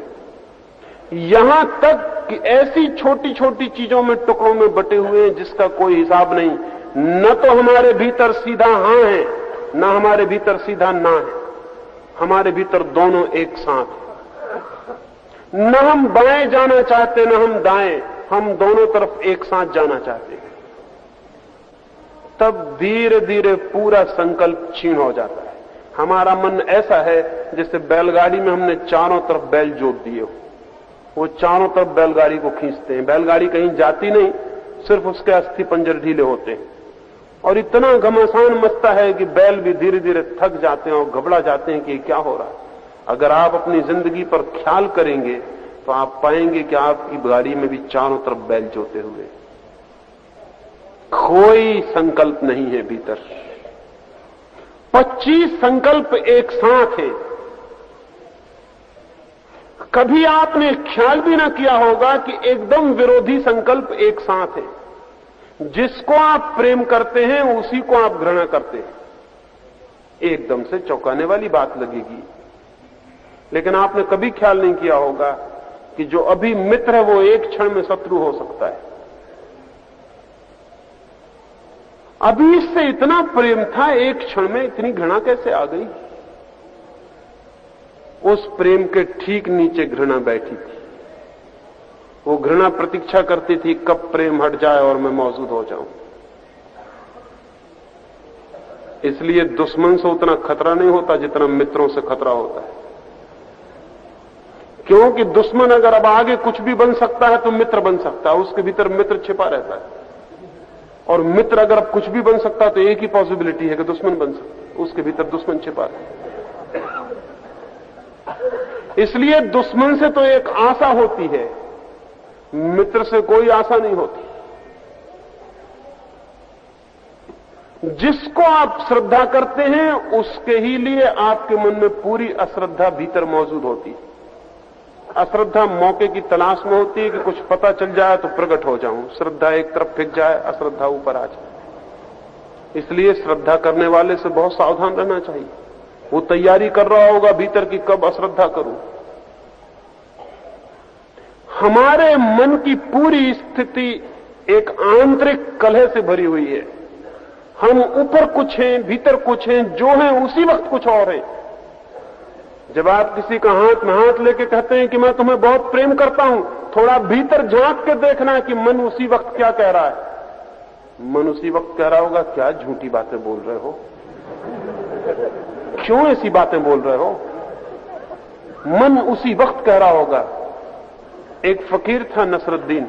यहां तक कि ऐसी छोटी छोटी चीजों में टुकड़ों में बटे हुए हैं जिसका कोई हिसाब नहीं। न तो हमारे भीतर सीधा हां है, न हमारे भीतर सीधा ना है, हमारे भीतर दोनों एक साथ। न हम बाएं जाना चाहते, न हम दाएं, हम दोनों तरफ एक साथ जाना चाहते हैं। तब धीरे धीरे पूरा संकल्प क्षीण हो जाता है। हमारा मन ऐसा है जैसे बैलगाड़ी में हमने चारों तरफ बैल जोत दिए हो, वो चारों तरफ बैलगाड़ी को खींचते हैं। बैलगाड़ी कहीं जाती नहीं, सिर्फ उसके अस्थि पंजर ढीले होते हैं, और इतना घमासान मचता है कि बैल भी धीरे धीरे थक जाते हैं और घबरा जाते हैं कि क्या हो रहा है। अगर आप अपनी जिंदगी पर ख्याल करेंगे तो आप पाएंगे कि आपकी गाड़ी में भी चारों तरफ बैल जोते हुए, कोई संकल्प नहीं है भीतर। 25 संकल्प एक साथ हैं। कभी आपने ख्याल भी ना किया होगा कि एकदम विरोधी संकल्प एक साथ है। जिसको आप प्रेम करते हैं उसी को आप घृणा करते हैं। एकदम से चौंकाने वाली बात लगेगी, लेकिन आपने कभी ख्याल नहीं किया होगा कि जो अभी मित्र है वो एक क्षण में शत्रु हो सकता है। अभी इससे इतना प्रेम था, एक क्षण में इतनी घृणा कैसे आ गई? उस प्रेम के ठीक नीचे घृणा बैठी थी। वो घृणा प्रतीक्षा करती थी कब प्रेम हट जाए और मैं मौजूद हो जाऊं। इसलिए दुश्मन से उतना खतरा नहीं होता जितना मित्रों से खतरा होता है, क्योंकि दुश्मन अगर अब आगे कुछ भी बन सकता है तो मित्र बन सकता है, उसके भीतर मित्र छिपा रहता है। और मित्र अगर अब कुछ भी बन सकता है तो एक ही पॉसिबिलिटी है कि दुश्मन बन सकता है, उसके भीतर दुश्मन छिपा रहता है। इसलिए दुश्मन से तो एक आशा होती है, मित्र से कोई आशा नहीं होती। जिसको आप श्रद्धा करते हैं उसके ही लिए आपके मन में पूरी अश्रद्धा भीतर मौजूद होती है। अश्रद्धा मौके की तलाश में होती है कि कुछ पता चल जाए तो प्रकट हो जाऊं, श्रद्धा एक तरफ फेंक जाए, अश्रद्धा ऊपर आ जाए। इसलिए श्रद्धा करने वाले से बहुत सावधान रहना चाहिए। वो तैयारी कर रहा होगा भीतर की कब अश्रद्धा करूं। हमारे मन की पूरी स्थिति एक आंतरिक कलह से भरी हुई है। हम ऊपर कुछ हैं, भीतर कुछ हैं, जो हैं उसी वक्त कुछ और हैं। जब आप किसी का हाथ में हाथ लेके कहते हैं कि मैं तुम्हें बहुत प्रेम करता हूं, थोड़ा भीतर झांक के देखना कि मन उसी वक्त क्या कह रहा है। मन उसी वक्त कह रहा होगा क्या झूठी बातें बोल रहे हो, क्यों ऐसी बातें बोल रहे हो। मन उसी वक्त कह रहा होगा। एक फकीर था नसरुद्दीन,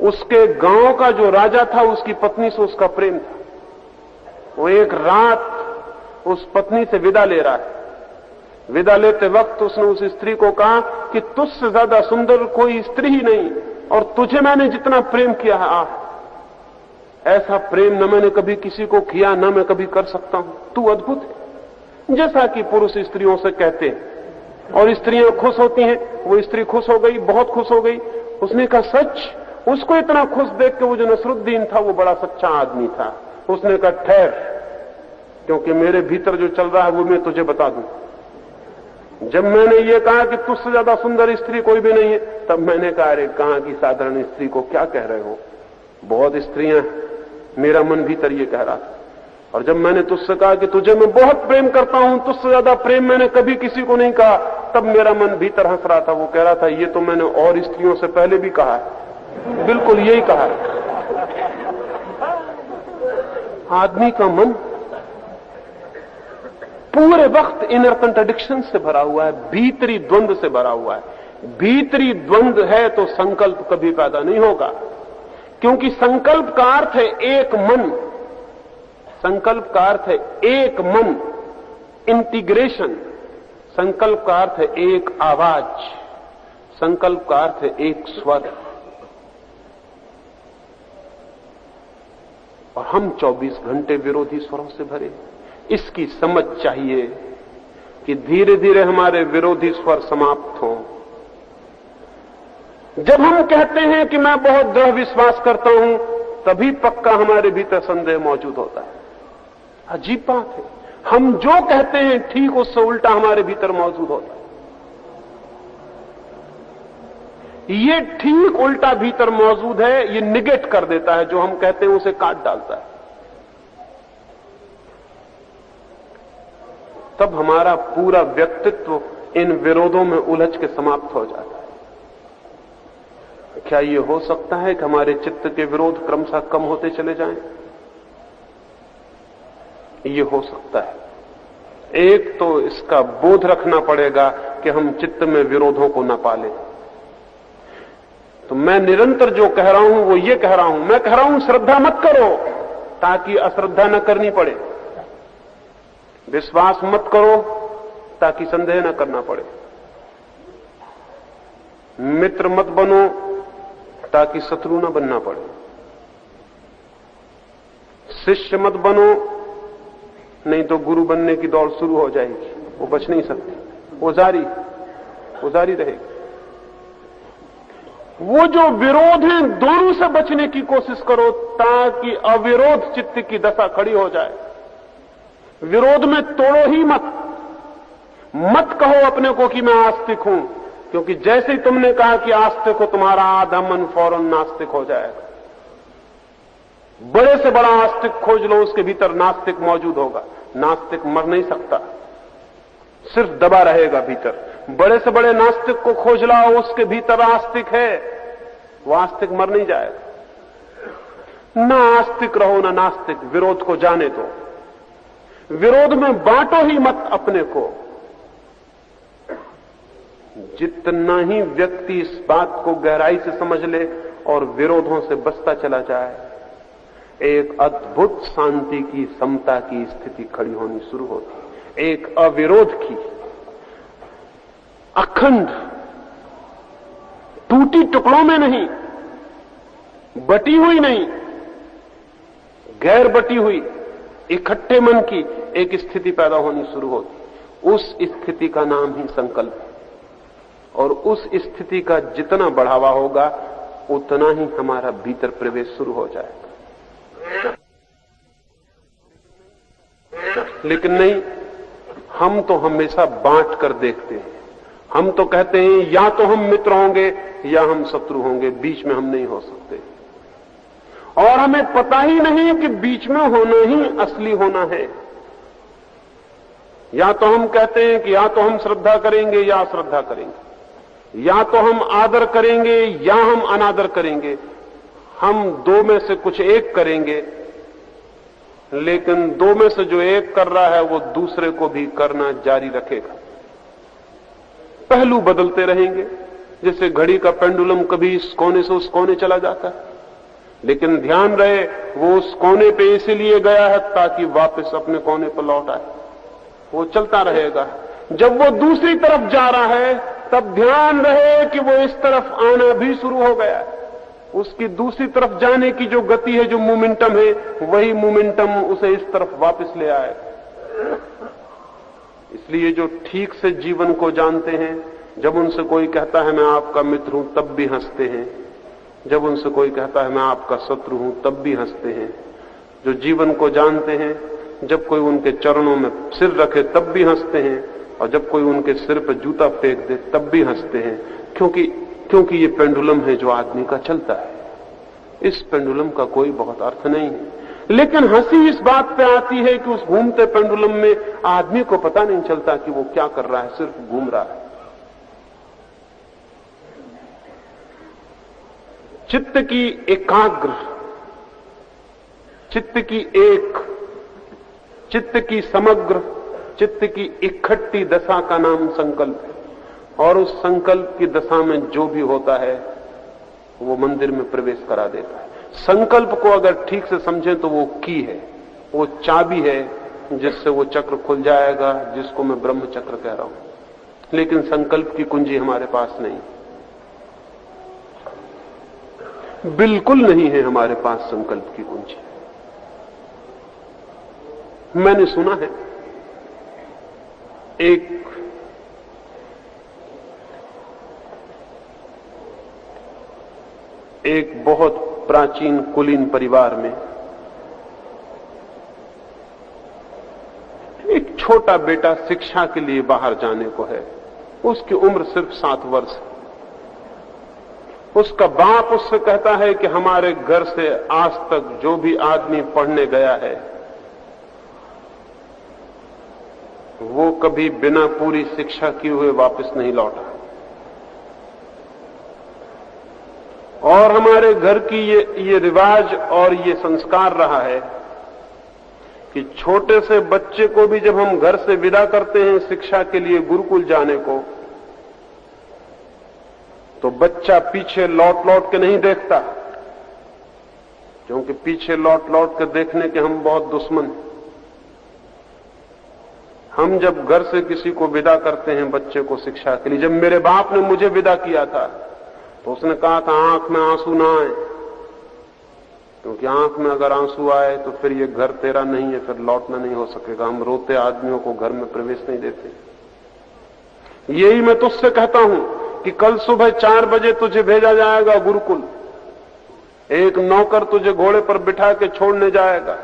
उसके गांव का जो राजा था उसकी पत्नी से उसका प्रेम था। वो एक रात उस पत्नी से विदा ले रहा है। विदा लेते वक्त उसने उस स्त्री को कहा कि तुझसे ज्यादा सुंदर कोई स्त्री ही नहीं, और तुझे मैंने जितना प्रेम किया है ऐसा प्रेम न मैंने कभी किसी को किया, न मैं कभी कर सकता हूं। तू अद्भुत है। जैसा कि पुरुष स्त्रियों से कहते हैं और स्त्रियां खुश होती हैं, वो स्त्री खुश हो गई, बहुत खुश हो गई। उसने कहा सच? उसको इतना खुश देख के वो जो नसरुद्दीन था वो बड़ा सच्चा आदमी था। उसने कहा ठहर, क्योंकि मेरे भीतर जो चल रहा है वो मैं तुझे बता दूं। जब मैंने ये कहा कि तुझसे ज्यादा सुंदर स्त्री कोई भी नहीं है, तब मैंने कहा अरे कहां की साधारण स्त्री को क्या कह रहे हो, बहुत स्त्रियां, मेरा मन भीतर ये कह रहा था। और जब मैंने तुझसे कहा कि तुझे मैं बहुत प्रेम करता हूं, तुझसे ज्यादा प्रेम मैंने कभी किसी को नहीं कहा, तब मेरा मन भीतर हंस रहा था। वो कह रहा था ये तो मैंने और स्त्रियों से पहले भी कहा है, बिल्कुल यही कहा है। आदमी का मन पूरे वक्त इनर कंट्राडिक्शन से भरा हुआ है, भीतरी द्वंद से भरा हुआ है। भीतरी द्वंद है तो संकल्प कभी पैदा नहीं होगा, क्योंकि संकल्प का अर्थ है एक मन। संकल्प का अर्थ है एक मन, इंटीग्रेशन। संकल्प का अर्थ है एक आवाज, संकल्प का अर्थ है एक स्वर। और हम 24 घंटे विरोधी स्वरों से भरे। इसकी समझ चाहिए कि धीरे धीरे हमारे विरोधी स्वर समाप्त हों। जब हम कहते हैं कि मैं बहुत दृढ़ विश्वास करता हूं, तभी पक्का हमारे भीतर संदेह मौजूद होता है। अजीब बात है, हम जो कहते हैं ठीक उससे उल्टा हमारे भीतर मौजूद होता है। ये ठीक उल्टा भीतर मौजूद है, ये निगेट कर देता है, जो हम कहते हैं उसे काट डालता है। तब हमारा पूरा व्यक्तित्व इन विरोधों में उलझ के समाप्त हो जाता है। क्या ये हो सकता है कि हमारे चित्त के विरोध क्रमशः कम होते चले जाएं? ये हो सकता है। एक तो इसका बोध रखना पड़ेगा कि हम चित्त में विरोधों को न पालें। तो मैं निरंतर जो कह रहा हूं वो ये कह रहा हूं, मैं कह रहा हूं श्रद्धा मत करो ताकि अश्रद्धा न करनी पड़े, विश्वास मत करो ताकि संदेह न करना पड़े, मित्र मत बनो ताकि शत्रु न बनना पड़े, शिष्य मत बनो नहीं तो गुरु बनने की दौड़ शुरू हो जाएगी, वो बच नहीं सकती, वो जारी रहेगी। वो जो विरोध है दोनों से बचने की कोशिश करो ताकि अविरोध चित्त की दशा खड़ी हो जाए। विरोध में तोड़ो ही मत। मत कहो अपने को कि मैं आस्तिक हूं, क्योंकि जैसे ही तुमने कहा कि आस्तिक हो, तुम्हारा आधा मन फौरन नास्तिक हो जाएगा। बड़े से बड़ा आस्तिक खोज लो, उसके भीतर नास्तिक मौजूद होगा। नास्तिक मर नहीं सकता, सिर्फ दबा रहेगा भीतर। बड़े से बड़े नास्तिक को खोज लाओ, उसके भीतर आस्तिक है, वो आस्तिक मर नहीं जाएगा। ना आस्तिक रहो ना नास्तिक, विरोध को जाने दो। विरोध में बांटो ही मत अपने को। जितना ही व्यक्ति इस बात को गहराई से समझ ले और विरोधों से बचता चला जाए, एक अद्भुत शांति की, समता की स्थिति खड़ी होनी शुरू होती। एक अविरोध की, अखंड, टूटी टुकड़ों में नहीं, बटी हुई नहीं, गैर बटी हुई, इकट्ठे मन की एक स्थिति पैदा होनी शुरू होती। उस स्थिति का नाम ही संकल्प है। और उस स्थिति का जितना बढ़ावा होगा, उतना ही हमारा भीतर प्रवेश शुरू हो जाएगा। लेकिन नहीं, हम तो हमेशा बांट कर देखते हैं। हम तो कहते हैं या तो हम मित्र होंगे या हम शत्रु होंगे, बीच में हम नहीं हो सकते। और हमें पता ही नहीं कि बीच में होना ही असली होना है। या तो हम कहते हैं कि या तो हम श्रद्धा करेंगे या अश्रद्धा करेंगे, या तो हम आदर करेंगे या हम अनादर करेंगे। हम दो में से कुछ एक करेंगे, लेकिन दो में से जो एक कर रहा है वो दूसरे को भी करना जारी रखेगा। पहलू बदलते रहेंगे, जैसे घड़ी का पेंडुलम कभी इस कोने से उस कोने चला जाता है, लेकिन ध्यान रहे वो उस कोने पे इसलिए गया है ताकि वापस अपने कोने पर लौट आए। वो चलता रहेगा। जब वो दूसरी तरफ जा रहा है, तब ध्यान रहे कि वो इस तरफ आना भी शुरू हो गया है। उसकी दूसरी तरफ जाने की जो गति है, जो मोमेंटम है, वही मोमेंटम उसे इस तरफ वापस ले आएगा। इसलिए जो ठीक से जीवन को जानते हैं, जब उनसे कोई कहता है मैं आपका मित्र हूं, तब भी हंसते हैं। जब उनसे कोई कहता है मैं आपका शत्रु हूं, तब भी हंसते हैं। जो जीवन को जानते हैं, जब कोई उनके चरणों में सिर रखे तब भी हंसते हैं, और जब कोई उनके सिर पर जूता फेंक दे तब भी हंसते हैं। क्योंकि ये पेंडुलम है जो आदमी का चलता है। इस पेंडुलम का कोई बहुत अर्थ नहीं है, लेकिन हंसी इस बात पे आती है कि उस घूमते पेंडुलम में आदमी को पता नहीं चलता कि वो क्या कर रहा है, सिर्फ घूम रहा है। चित्त की एकाग्र, चित्त की एक, चित्त की समग्र, चित्त की इकट्ठी दशा का नाम संकल्प है। और उस संकल्प की दशा में जो भी होता है वो मंदिर में प्रवेश करा देता है। संकल्प को अगर ठीक से समझें तो वो की है, वो चाबी है जिससे वो चक्र खुल जाएगा, जिसको मैं ब्रह्म चक्र कह रहा हूं। लेकिन संकल्प की कुंजी हमारे पास नहीं, बिल्कुल नहीं है हमारे पास संकल्प की कुंजी। मैंने सुना है एक बहुत प्राचीन कुलीन परिवार में एक छोटा बेटा शिक्षा के लिए बाहर जाने को है। उसकी उम्र सिर्फ 7 वर्ष है। उसका बाप उससे कहता है कि हमारे घर से आज तक जो भी आदमी पढ़ने गया है वो कभी बिना पूरी शिक्षा किए हुए वापस नहीं लौटा। और हमारे घर की ये रिवाज और ये संस्कार रहा है कि छोटे से बच्चे को भी जब हम घर से विदा करते हैं शिक्षा के लिए गुरुकुल जाने को, तो बच्चा पीछे लौट लौट के नहीं देखता, क्योंकि पीछे लौट लौट के देखने के हम बहुत दुश्मन हैं। हम जब घर से किसी को विदा करते हैं बच्चे को शिक्षा के लिए, जब मेरे बाप ने मुझे विदा किया था तो उसने कहा था आंख में आंसू ना आए, क्योंकि आंख में अगर आंसू आए तो फिर ये घर तेरा नहीं है, फिर लौटना नहीं हो सकेगा। हम रोते आदमियों को घर में प्रवेश नहीं देते। यही मैं तुझसे कहता हूं कि कल सुबह 4 बजे तुझे भेजा जाएगा गुरुकुल। एक नौकर तुझे घोड़े पर बिठा के छोड़ने जाएगा।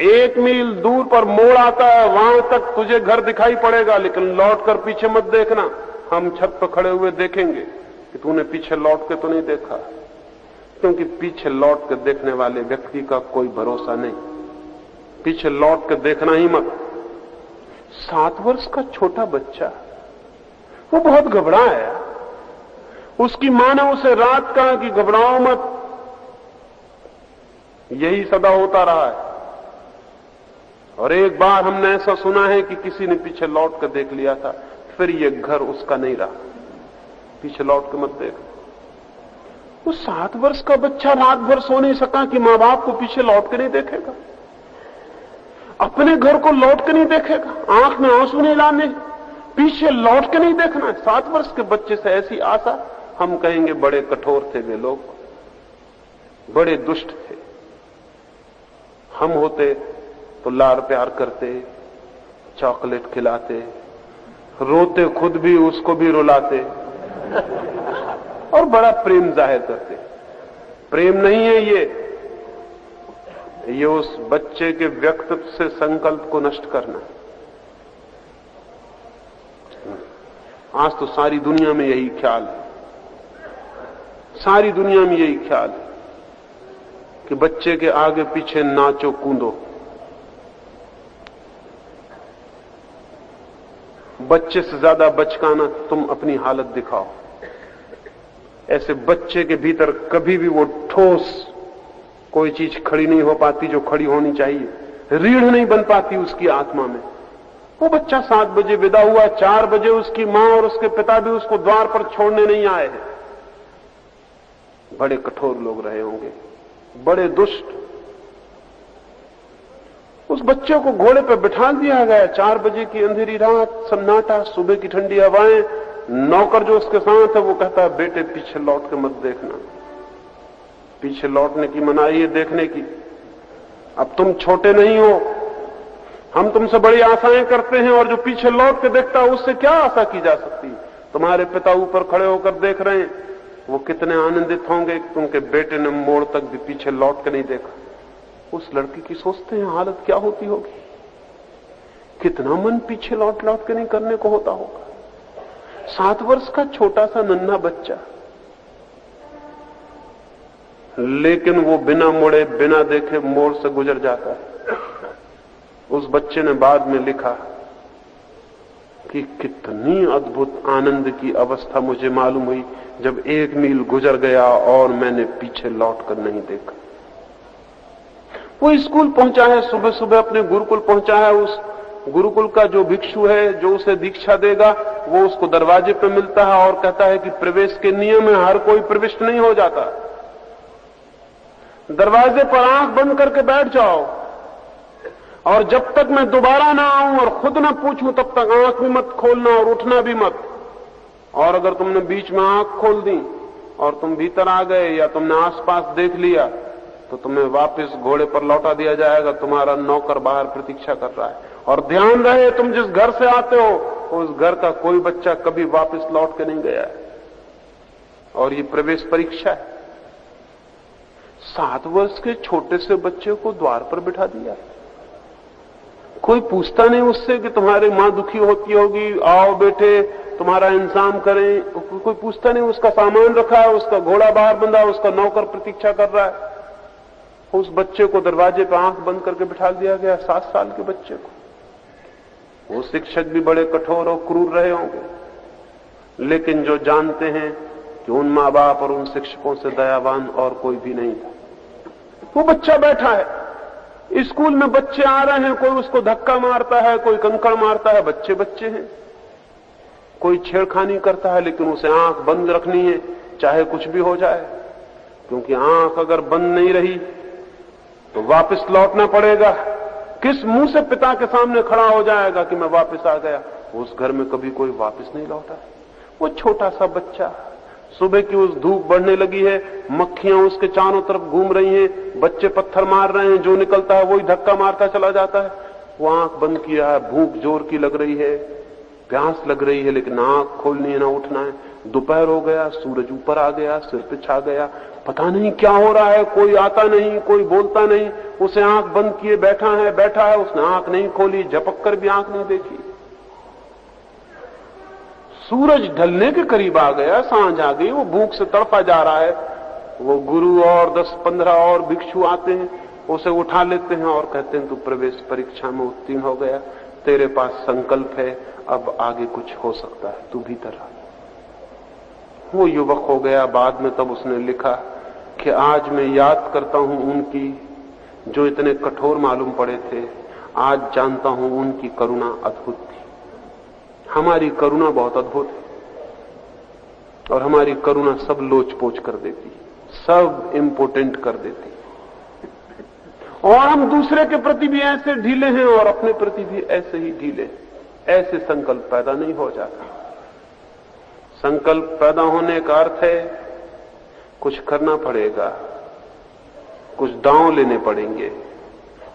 1 मील दूर पर मोड़ आता है, वहां तक तुझे घर दिखाई पड़ेगा, लेकिन लौटकर पीछे मत देखना। हम छत पर खड़े हुए देखेंगे कि तूने पीछे लौट के तो नहीं देखा, क्योंकि पीछे लौट के देखने वाले व्यक्ति का कोई भरोसा नहीं। पीछे लौट के देखना ही मत। 7 वर्ष का छोटा बच्चा, वो बहुत घबराया। उसकी मां ने उसे रात कहा कि घबराओ मत, यही सदा होता रहा है। और एक बार हमने ऐसा सुना है कि किसी ने पीछे लौट कर देख लिया था, फिर ये घर उसका नहीं रहा। पीछे लौट के मत देख। वो 7 वर्ष का बच्चा रात भर सो नहीं सका कि मां बाप को पीछे लौट के नहीं देखेगा, अपने घर को लौट के नहीं देखेगा, आंख में आंसू नहीं लाने, पीछे लौट के नहीं देखना। 7 वर्ष के बच्चे से ऐसी आशा, हम कहेंगे बड़े कठोर थे वे लोग, बड़े दुष्ट थे। हम होते तो लाड़ प्यार करते, चॉकलेट खिलाते, रोते खुद भी उसको भी रुलाते और बड़ा प्रेम जाहिर करते। प्रेम नहीं है ये उस बच्चे के व्यक्तित्व से संकल्प को नष्ट करना। आज तो सारी दुनिया में यही ख्याल है, सारी दुनिया में यही ख्याल है कि बच्चे के आगे पीछे नाचो कूदो। बच्चे से ज्यादा बचकाना तुम अपनी हालत दिखाओ। ऐसे बच्चे के भीतर कभी भी वो ठोस कोई चीज खड़ी नहीं हो पाती जो खड़ी होनी चाहिए, रीढ़ नहीं बन पाती उसकी आत्मा में। वो बच्चा 7 बजे विदा हुआ, 4 बजे उसकी मां और उसके पिता भी उसको द्वार पर छोड़ने नहीं आए हैं। बड़े कठोर लोग रहे होंगे, बड़े दुष्ट। उस बच्चे को घोड़े पर बिठा दिया गया। 4 बजे की अंधेरी रात, सन्नाटा, सुबह की ठंडी हवाएं। नौकर जो उसके साथ है वो कहता है, बेटे पीछे लौट के मत देखना। पीछे लौटने की मनाही है देखने की। अब तुम छोटे नहीं हो, हम तुमसे बड़ी आशाएं करते हैं, और जो पीछे लौट के देखता है उससे क्या आशा की जा सकती। तुम्हारे पिता ऊपर खड़े होकर देख रहे हैं, वो कितने आनंदित होंगे कि तुमके बेटे ने मोड़ तक भी पीछे लौट के नहीं देखा। उस लड़की की सोचते हैं हालत क्या होती होगी, कितना मन पीछे लौट लौट के नहीं करने को होता होगा। 7 वर्ष का छोटा सा नन्हा बच्चा, लेकिन वो बिना मुड़े बिना देखे मोड़ से गुजर जाता है। उस बच्चे ने बाद में लिखा कि कितनी अद्भुत आनंद की अवस्था मुझे मालूम हुई जब 1 मील गुजर गया और मैंने पीछे लौटकर नहीं देखा। वो स्कूल पहुंचा है, सुबह सुबह अपने गुरुकुल पहुंचा है। उस गुरुकुल का जो भिक्षु है जो उसे दीक्षा देगा, वो उसको दरवाजे पे मिलता है और कहता है कि प्रवेश के नियम है, हर कोई प्रविष्ट नहीं हो जाता। दरवाजे पर आंख बंद करके बैठ जाओ, और जब तक मैं दोबारा ना आऊं और खुद ना पूछूं तब तक आंख भी मत खोलना और उठना भी मत। और अगर तुमने बीच में आंख खोल दी और तुम भीतर आ गए या तुमने आसपास देख लिया तो तुम्हें वापस घोड़े पर लौटा दिया जाएगा। तुम्हारा नौकर बाहर प्रतीक्षा कर रहा है। और ध्यान रहे, तुम जिस घर से आते हो उस घर का कोई बच्चा कभी वापस लौट के नहीं गया है, और ये प्रवेश परीक्षा है। 7 वर्ष के छोटे से बच्चे को द्वार पर बिठा दिया। कोई पूछता नहीं उससे कि तुम्हारी मां दुखी होती होगी, आओ बेटे तुम्हारा इंतजाम करें। कोई पूछता नहीं, उसका सामान रखा है, उसका घोड़ा बाहर बंधा है, उसका नौकर प्रतीक्षा कर रहा है। उस बच्चे को दरवाजे पर आंख बंद करके बिठा दिया गया, 7 साल के बच्चे को। वो शिक्षक भी बड़े कठोर और क्रूर रहे होंगे, लेकिन जो जानते हैं कि उन मां बाप और उन शिक्षकों से दयावान और कोई भी नहीं था। वो बच्चा बैठा है, स्कूल में बच्चे आ रहे हैं, कोई उसको धक्का मारता है, कोई कंकड़ मारता है, बच्चे बच्चे हैं। कोई छेड़खानी करता है, लेकिन उसे आंख बंद रखनी है, चाहे कुछ भी हो जाए, क्योंकि आंख अगर बंद नहीं रही तो वापस लौटना पड़ेगा। किस मुंह से पिता के सामने खड़ा हो जाएगा कि मैं वापस आ गया। उस घर में कभी कोई वापस नहीं लौटा। वो छोटा सा बच्चा, सुबह की उस धूप बढ़ने लगी है, मक्खियां उसके चारों तरफ घूम रही हैं, बच्चे पत्थर मार रहे हैं, जो निकलता है वही धक्का मारता चला जाता है। वो आंख बंद किया है, भूख जोर की लग रही है, प्यास लग रही है, लेकिन आंख खोलनी है ना उठना है। दोपहर हो गया, सूरज ऊपर आ गया, सिर पे छा गया, पता नहीं क्या हो रहा है, कोई आता नहीं, कोई बोलता नहीं, उसे आंख बंद किए बैठा है, उसने आंख नहीं खोली, झपक कर भी आंख नहीं देखी। सूरज ढलने के करीब आ गया, सांझ आ गई, वो भूख से तड़पा जा रहा है। वो गुरु और 10-15 और भिक्षु आते हैं, उसे उठा लेते हैं और कहते हैं तू प्रवेश परीक्षा में उत्तीर्ण हो गया, तेरे पास संकल्प है, अब आगे कुछ हो सकता है, तू भीतर आ। वो युवक हो गया बाद में, तब उसने लिखा कि आज मैं याद करता हूं उनकी जो इतने कठोर मालूम पड़े थे, आज जानता हूं उनकी करुणा अद्भुत थी। हमारी करुणा बहुत अद्भुत है और हमारी करुणा सब लोच पोच कर देती, सब इम्पोर्टेंट कर देती, और हम दूसरे के प्रति भी ऐसे ढीले हैं और अपने प्रति भी ऐसे ही ढीले। ऐसे संकल्प पैदा नहीं हो जाता। संकल्प पैदा होने का अर्थ है कुछ करना पड़ेगा, कुछ दांव लेने पड़ेंगे,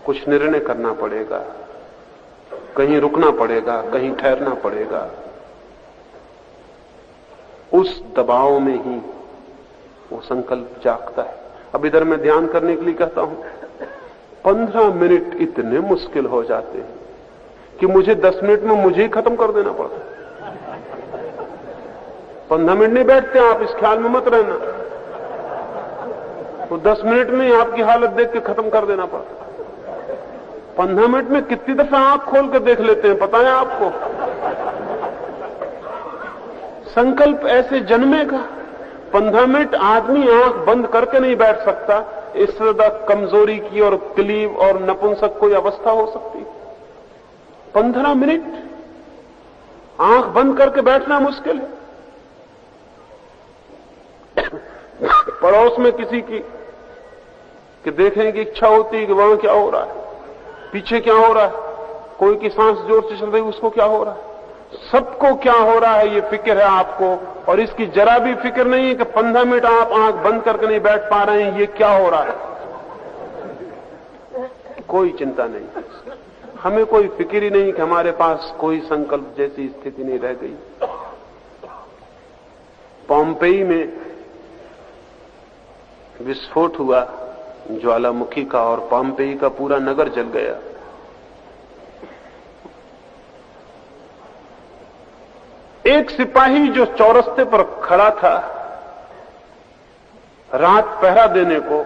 कुछ निर्णय करना पड़ेगा, कहीं रुकना पड़ेगा, कहीं ठहरना पड़ेगा। उस दबाव में ही वो संकल्प जागता है। अब इधर मैं ध्यान करने के लिए कहता हूं, 15 मिनट इतने मुश्किल हो जाते हैं कि मुझे 10 मिनट में मुझे ही खत्म कर देना पड़ता है। 15 मिनट नहीं बैठते आप, इस ख्याल में मत रहना, तो 10 मिनट में ही आपकी हालत देख के खत्म कर देना पड़ता है। 15 मिनट में कितनी दफा आंख खोल कर देख लेते हैं पता है आपको? संकल्प ऐसे जन्मेगा। 15 मिनट आदमी आंख बंद करके नहीं बैठ सकता, इससे ज्यादा कमजोरी की और क्लीव और नपुंसक कोई अवस्था हो सकती। 15 मिनट आंख बंद करके बैठना मुश्किल है। पड़ोस में किसी की कि देखने की इच्छा होती है कि वहां क्या हो रहा है, पीछे क्या हो रहा है, कोई की सांस जोर से चल रही, उसको क्या हो रहा है, सबको क्या हो रहा है ये फिक्र है आपको, और इसकी जरा भी फिक्र नहीं है कि 15 मिनट आप आंख बंद करके नहीं बैठ पा रहे हैं, ये क्या हो रहा है। कोई चिंता नहीं, हमें कोई फिक्र ही नहीं कि हमारे पास कोई संकल्प जैसी स्थिति नहीं रह गई। पोम्पेई में विस्फोट हुआ ज्वालामुखी का और पोम्पेई का पूरा नगर जल गया। एक सिपाही जो चौरस्ते पर खड़ा था रात पहरा देने को,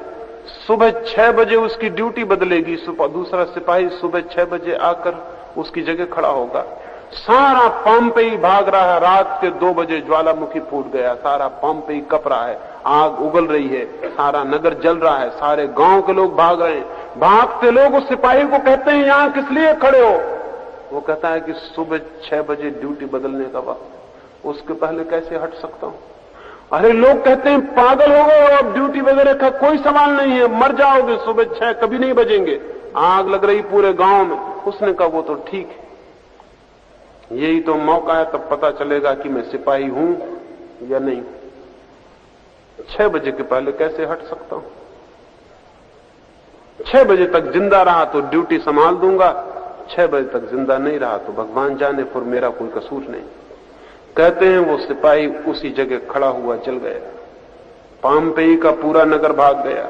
सुबह 6 बजे उसकी ड्यूटी बदलेगी, दूसरा सिपाही सुबह 6 बजे आकर उसकी जगह खड़ा होगा। सारा पोम्पेई भाग रहा है, रात के 2 बजे ज्वालामुखी फूट गया, सारा पोम्पेई कप रहा है, आग उगल रही है, सारा नगर जल रहा है, सारे गांव के लोग भाग रहे हैं। भागते लोग उस सिपाही को कहते हैं यहां किस लिए खड़े हो? वो कहता है कि सुबह 6 बजे ड्यूटी बदलने का वक्त, उसके पहले कैसे हट सकता हूं? अरे लोग कहते हैं पागल हो गए, अब ड्यूटी वगैरह का कोई सवाल नहीं है, मर जाओगे, सुबह 6 कभी नहीं बजेंगे, आग लग रही पूरे गांव में। उसने कहा वो तो ठीक है, यही तो मौका है, तब पता चलेगा कि मैं सिपाही हूं या नहीं। 6 बजे के पहले कैसे हट सकता हूं? 6 बजे तक जिंदा रहा तो ड्यूटी संभाल दूंगा, 6 बजे तक जिंदा नहीं रहा तो भगवान जाने, फिर मेरा कोई कसूर नहीं। कहते हैं वो सिपाही उसी जगह खड़ा हुआ जल गया। पोम्पेई का पूरा नगर भाग गया।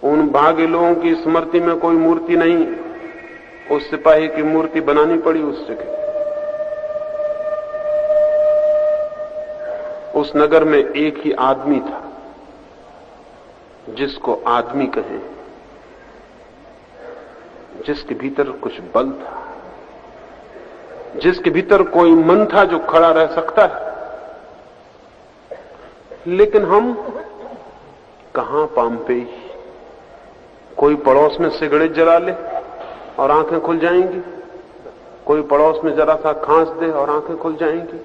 उन भागे लोगों की स्मृति में कोई मूर्ति नहीं, उस सिपाही की मूर्ति बनानी पड़ी उस जगह। उस नगर में एक ही आदमी था जिसको आदमी कहें, जिसके भीतर कुछ बल था, जिसके भीतर कोई मन था जो खड़ा रह सकता है। लेकिन हम कहां पोम्पेई? कोई पड़ोस में सिगरेट जला ले और आंखें खुल जाएंगी, कोई पड़ोस में जरा सा खांस दे और आंखें खुल जाएंगी।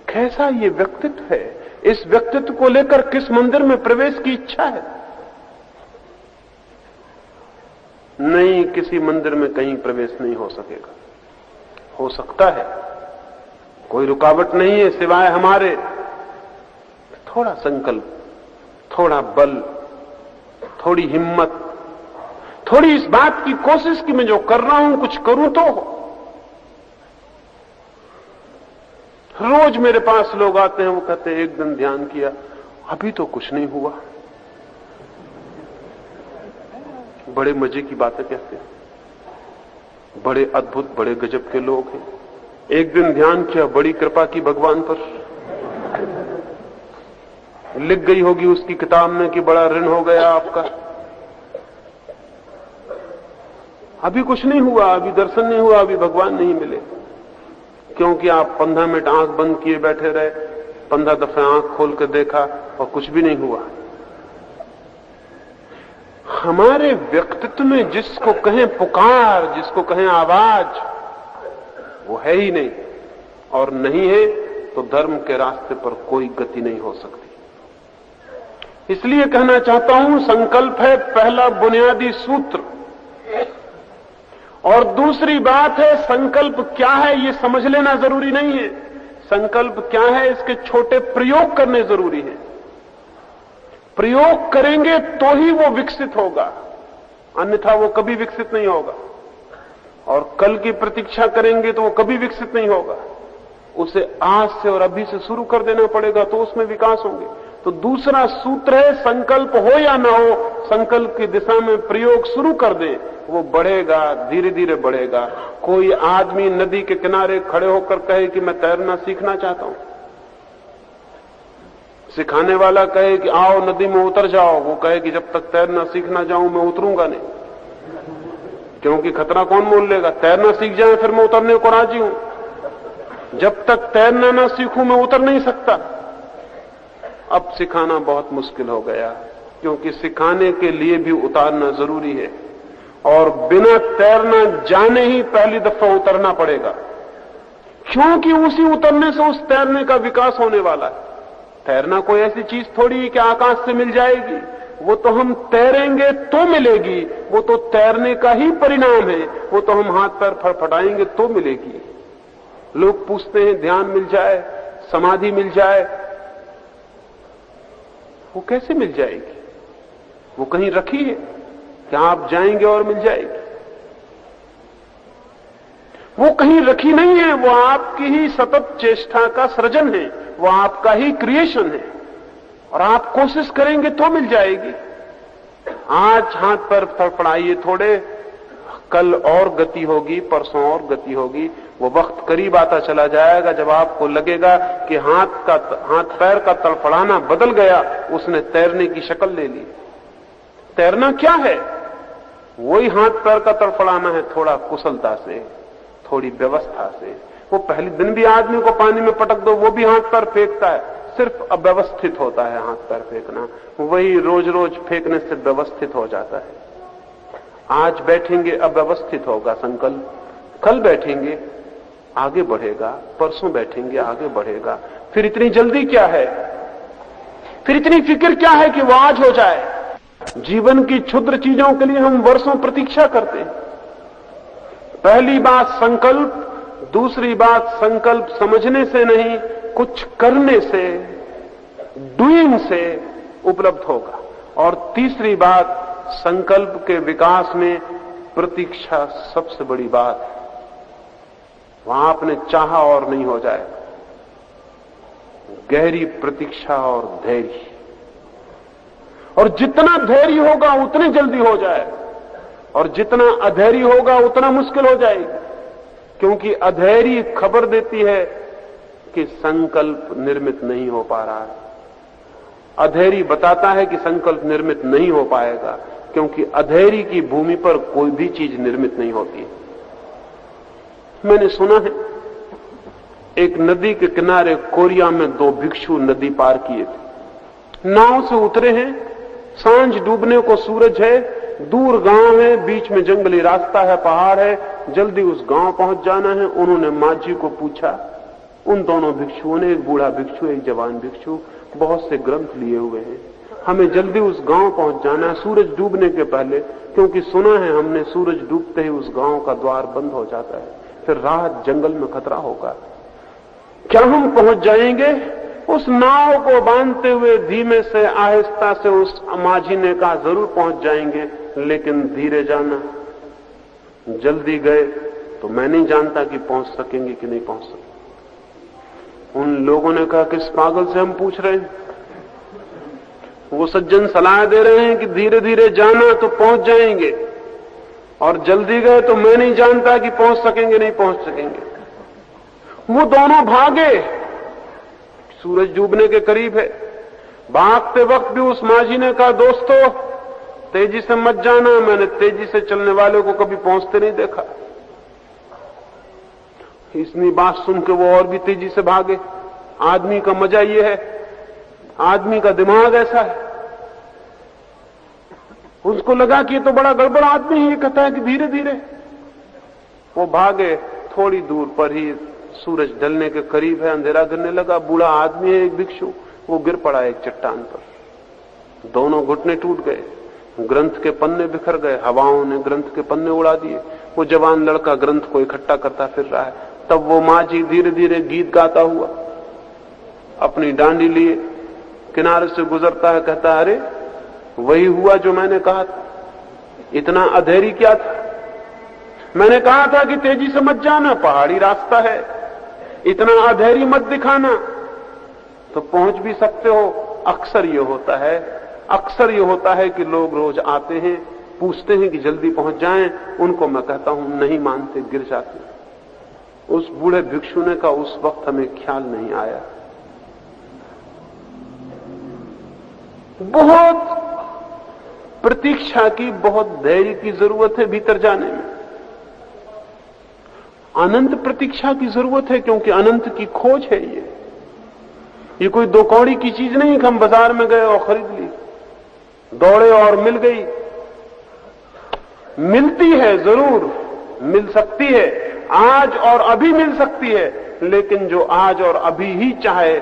कैसा ये व्यक्तित्व है? इस व्यक्तित्व को लेकर किस मंदिर में प्रवेश की इच्छा है? नहीं, किसी मंदिर में कहीं प्रवेश नहीं हो सकेगा। हो सकता है, कोई रुकावट नहीं है सिवाय हमारे थोड़ा संकल्प, थोड़ा बल, थोड़ी हिम्मत, थोड़ी इस बात की कोशिश कि मैं जो कर रहा हूं कुछ करूं तो। रोज मेरे पास लोग आते हैं, वो कहते हैं एक दिन ध्यान किया, अभी तो कुछ नहीं हुआ। बड़े मजे की बातें कहते हैं, बड़े अद्भुत बड़े गजब के लोग हैं। एक दिन ध्यान किया, बड़ी कृपा की भगवान पर, लिख गई होगी उसकी किताब में कि बड़ा ऋण हो गया आपका। अभी कुछ नहीं हुआ, अभी दर्शन नहीं हुआ, अभी भगवान नहीं मिले, क्योंकि आप 15 मिनट आंख बंद किए बैठे रहे, 15 दफे आंख खोल कर देखा और कुछ भी नहीं हुआ। हमारे व्यक्तित्व में जिसको कहें पुकार, जिसको कहें आवाज, वो है ही नहीं, और नहीं है तो धर्म के रास्ते पर कोई गति नहीं हो सकती। इसलिए कहना चाहता हूं, संकल्प है पहला बुनियादी सूत्र, और दूसरी बात है संकल्प क्या है ये समझ लेना जरूरी नहीं है। संकल्प क्या है इसके छोटे प्रयोग करने जरूरी है। प्रयोग करेंगे तो ही वो विकसित होगा, अन्यथा वो कभी विकसित नहीं होगा। और कल की प्रतीक्षा करेंगे तो वो कभी विकसित नहीं होगा। उसे आज से और अभी से शुरू कर देना पड़ेगा तो उसमें विकास होंगे। तो दूसरा सूत्र है, संकल्प हो या ना हो, संकल्प की दिशा में प्रयोग शुरू कर दे, वो बढ़ेगा, धीरे धीरे बढ़ेगा। कोई आदमी नदी के किनारे खड़े होकर कहे कि मैं तैरना सीखना चाहता हूं, सिखाने वाला कहे कि आओ नदी में उतर जाओ, वो कहे कि जब तक तैरना सीखना जाऊं मैं उतरूंगा नहीं, क्योंकि खतरा कौन मोल लेगा। तैरना सीख जाए फिर मैं उतरने को राजी हूं, जब तक तैरना ना सीखूं मैं उतर नहीं सकता। अब सिखाना बहुत मुश्किल हो गया, क्योंकि सिखाने के लिए भी उतारना जरूरी है, और बिना तैरना जाने ही पहली दफा उतरना पड़ेगा, क्योंकि उसी उतरने से उस तैरने का विकास होने वाला है। तैरना कोई ऐसी चीज थोड़ी है कि आकाश से मिल जाएगी, वो तो हम तैरेंगे तो मिलेगी, वो तो तैरने का ही परिणाम है, वो तो हम हाथ पैर फड़फड़ाएंगे तो मिलेगी। लोग पूछते हैं ध्यान मिल जाए, समाधि मिल जाए, वो कैसे मिल जाएगी? वो कहीं रखी है क्या आप जाएंगे और मिल जाएगी? वो कहीं रखी नहीं है, वो आपकी ही सतत चेष्टा का सृजन है, वो आपका ही क्रिएशन है, और आप कोशिश करेंगे तो मिल जाएगी। आज हाथ पर फड़फड़ाइए थोड़े, कल और गति होगी, परसों और गति होगी। वो वक्त करीब आता चला जाएगा जब आपको लगेगा कि हाथ पैर का तड़फड़ाना बदल गया, उसने तैरने की शक्ल ले ली। तैरना क्या है? वही हाथ पैर का तड़फड़ाना है, थोड़ा कुशलता से, थोड़ी व्यवस्था से। वो पहले दिन भी आदमी को पानी में पटक दो, वो भी हाथ पैर फेंकता है, सिर्फ अव्यवस्थित होता है हाथ पैर फेंकना। वही रोज रोज फेंकने से व्यवस्थित हो जाता है। आज बैठेंगे अव्यवस्थित होगा संकल्प, कल बैठेंगे आगे बढ़ेगा, परसों बैठेंगे आगे बढ़ेगा। फिर इतनी जल्दी क्या है, फिर इतनी फिक्र क्या है कि वो आज हो जाए? जीवन की क्षुद्र चीजों के लिए हम वर्षों प्रतीक्षा करते हैं। पहली बात संकल्प, दूसरी बात संकल्प समझने से नहीं, कुछ करने से, डूइंग से उपलब्ध होगा। और तीसरी बात, संकल्प के विकास में प्रतीक्षा सबसे बड़ी बात है। वहां आपने चाहा और नहीं हो जाए, गहरी प्रतीक्षा और धैर्य, और जितना धैर्य होगा उतनी जल्दी हो जाए, और जितना अधैर्य होगा उतना मुश्किल हो जाएगी। क्योंकि अधैर्य खबर देती है कि संकल्प निर्मित नहीं हो पा रहा है। अधैर्य बताता है कि संकल्प निर्मित नहीं हो पाएगा, क्योंकि अधैर्य की भूमि पर कोई भी चीज निर्मित नहीं होती। मैंने सुना है एक नदी के किनारे कोरिया में 2 भिक्षु नदी पार किए थे। नाव से उतरे हैं, सांझ डूबने को सूरज है, दूर गांव है, बीच में जंगली रास्ता है, पहाड़ है, जल्दी उस गांव पहुंच जाना है। उन्होंने माझी को पूछा, उन दोनों भिक्षुओं ने, एक बूढ़ा भिक्षु एक जवान भिक्षु, बहुत से ग्रंथ लिए हुए हैं, हमें जल्दी उस गांव पहुंच जाना है सूरज डूबने के पहले, क्योंकि सुना है हमने सूरज डूबते ही उस गांव का द्वार बंद हो जाता है, फिर रात जंगल में खतरा होगा। क्या हम पहुंच जाएंगे? उस नाव को बांधते हुए धीमे से, आहिस्ता से उस माझी ने कहा जरूर पहुंच जाएंगे, लेकिन धीरे जाना। जल्दी गए तो मैं नहीं जानता कि पहुंच सकेंगे कि नहीं पहुंच सकेंगे। उन लोगों ने कहा किस पागल से हम पूछ रहे हैं, वो सज्जन सलाह दे रहे हैं कि धीरे धीरे जाना तो पहुंच जाएंगे, और जल्दी गए तो मैं नहीं जानता कि पहुंच सकेंगे नहीं पहुंच सकेंगे। वो दोनों भागे, सूरज डूबने के करीब है। भागते वक्त भी उस माझी ने कहा, दोस्तों तेजी से मत जाना, मैंने तेजी से चलने वाले को कभी पहुंचते नहीं देखा। इतनी बात सुन के वो और भी तेजी से भागे। आदमी का मजा ये है, आदमी का दिमाग ऐसा है। उसको लगा कि ये तो बड़ा गड़बड़ आदमी है, ये कहता है कि धीरे धीरे। वो भागे, थोड़ी दूर पर ही सूरज ढलने के करीब है, अंधेरा गिरने लगा। बूढ़ा आदमी है, एक भिक्षु, वो गिर पड़ा एक चट्टान पर। दोनों घुटने टूट गए, ग्रंथ के पन्ने बिखर गए, हवाओं ने ग्रंथ के पन्ने उड़ा दिए। वो जवान लड़का ग्रंथ को इकट्ठा करता फिर रहा है। तब वो माझी धीरे धीरे गीत गाता हुआ अपनी डांडी लिए किनारे से गुजरता है, कहता है, अरे वही हुआ जो मैंने कहा था। इतना अधेरी क्या था? मैंने कहा था कि तेजी से मत जाना, पहाड़ी रास्ता है, इतना अधेरी मत दिखाना, तो पहुंच भी सकते हो। अक्सर ये होता है कि लोग रोज आते हैं, पूछते हैं कि जल्दी पहुंच जाएं, उनको मैं कहता हूं नहीं मानते, गिर जाते। उस बूढ़े भिक्षु ने कहा, उस वक्त हमें ख्याल नहीं आया। बहुत प्रतीक्षा की, बहुत धैर्य की जरूरत है भीतर जाने में। अनंत प्रतीक्षा की जरूरत है, क्योंकि अनंत की खोज है। ये कोई दो कौड़ी की चीज नहीं कि हम बाजार में गए और खरीद ली, दौड़े और मिल गई। मिलती है, जरूर मिल सकती है, आज और अभी मिल सकती है, लेकिन जो आज और अभी ही चाहे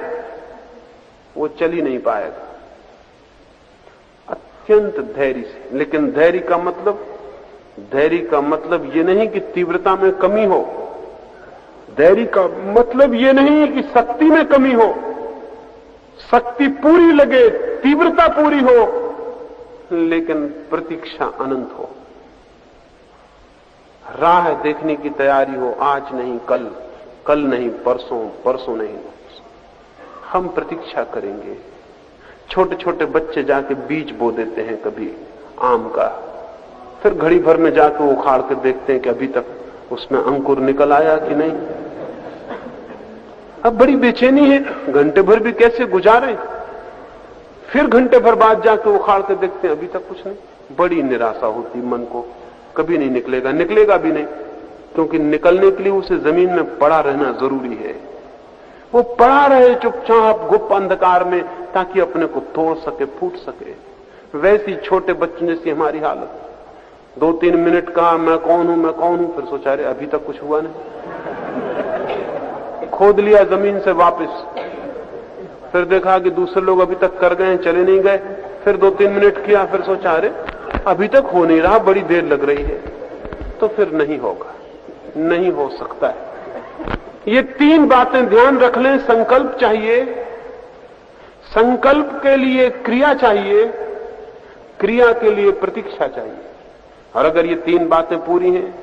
वो चल ही नहीं पाएगा। अत्यंत धैर्य से। लेकिन धैर्य का मतलब ये नहीं कि तीव्रता में कमी हो। धैर्य का मतलब ये नहीं है कि शक्ति में कमी हो, शक्ति पूरी लगे, तीव्रता पूरी हो, लेकिन प्रतीक्षा अनंत हो। राह देखने की तैयारी हो, आज नहीं कल, कल नहीं परसों, परसों नहीं। हम प्रतीक्षा करेंगे। छोटे छोटे बच्चे जाके बीज बो देते हैं कभी आम का, फिर घड़ी भर में जाके उखाड़ के देखते हैं कि अभी तक उसमें अंकुर निकल आया कि नहीं। अब बड़ी बेचैनी है, घंटे भर भी कैसे गुजारें, फिर घंटे भर बाद जाके उखाड़ के देखते हैं अभी तक कुछ नहीं। बड़ी निराशा होती मन को, कभी नहीं निकलेगा, निकलेगा भी नहीं, क्योंकि निकलने के लिए उसे जमीन में पड़ा रहना जरूरी है। वो पड़ा रहे चुपचाप गुप्त अंधकार में, ताकि अपने को तोड़ सके, फूट सके। वैसी छोटे बच्चों जैसी हमारी हालत। 2-3 मिनट कहा मैं कौन हूं, फिर सोचा अरे अभी तक कुछ हुआ नहीं, खोद लिया जमीन से वापस, फिर देखा कि दूसरे लोग अभी तक कर गए, चले नहीं गए, फिर 2-3 मिनट किया, फिर सोचा अरे अभी तक हो नहीं रहा, बड़ी देर लग रही है, तो फिर नहीं होगा, नहीं हो सकता है। ये 3 बातें ध्यान रख लें। संकल्प चाहिए, संकल्प के लिए क्रिया चाहिए, क्रिया के लिए प्रतीक्षा चाहिए। और अगर ये 3 बातें पूरी हैं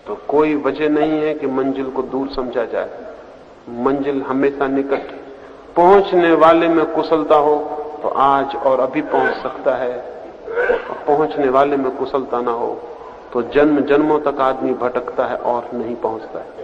तो कोई वजह नहीं है कि मंजिल को दूर समझा जाए। मंजिल हमेशा निकट। पहुंचने वाले में कुशलता हो तो आज और अभी पहुंच सकता है, और पहुंचने वाले में कुशलता ना हो तो जन्म जन्मों तक आदमी भटकता है और नहीं पहुंचता है।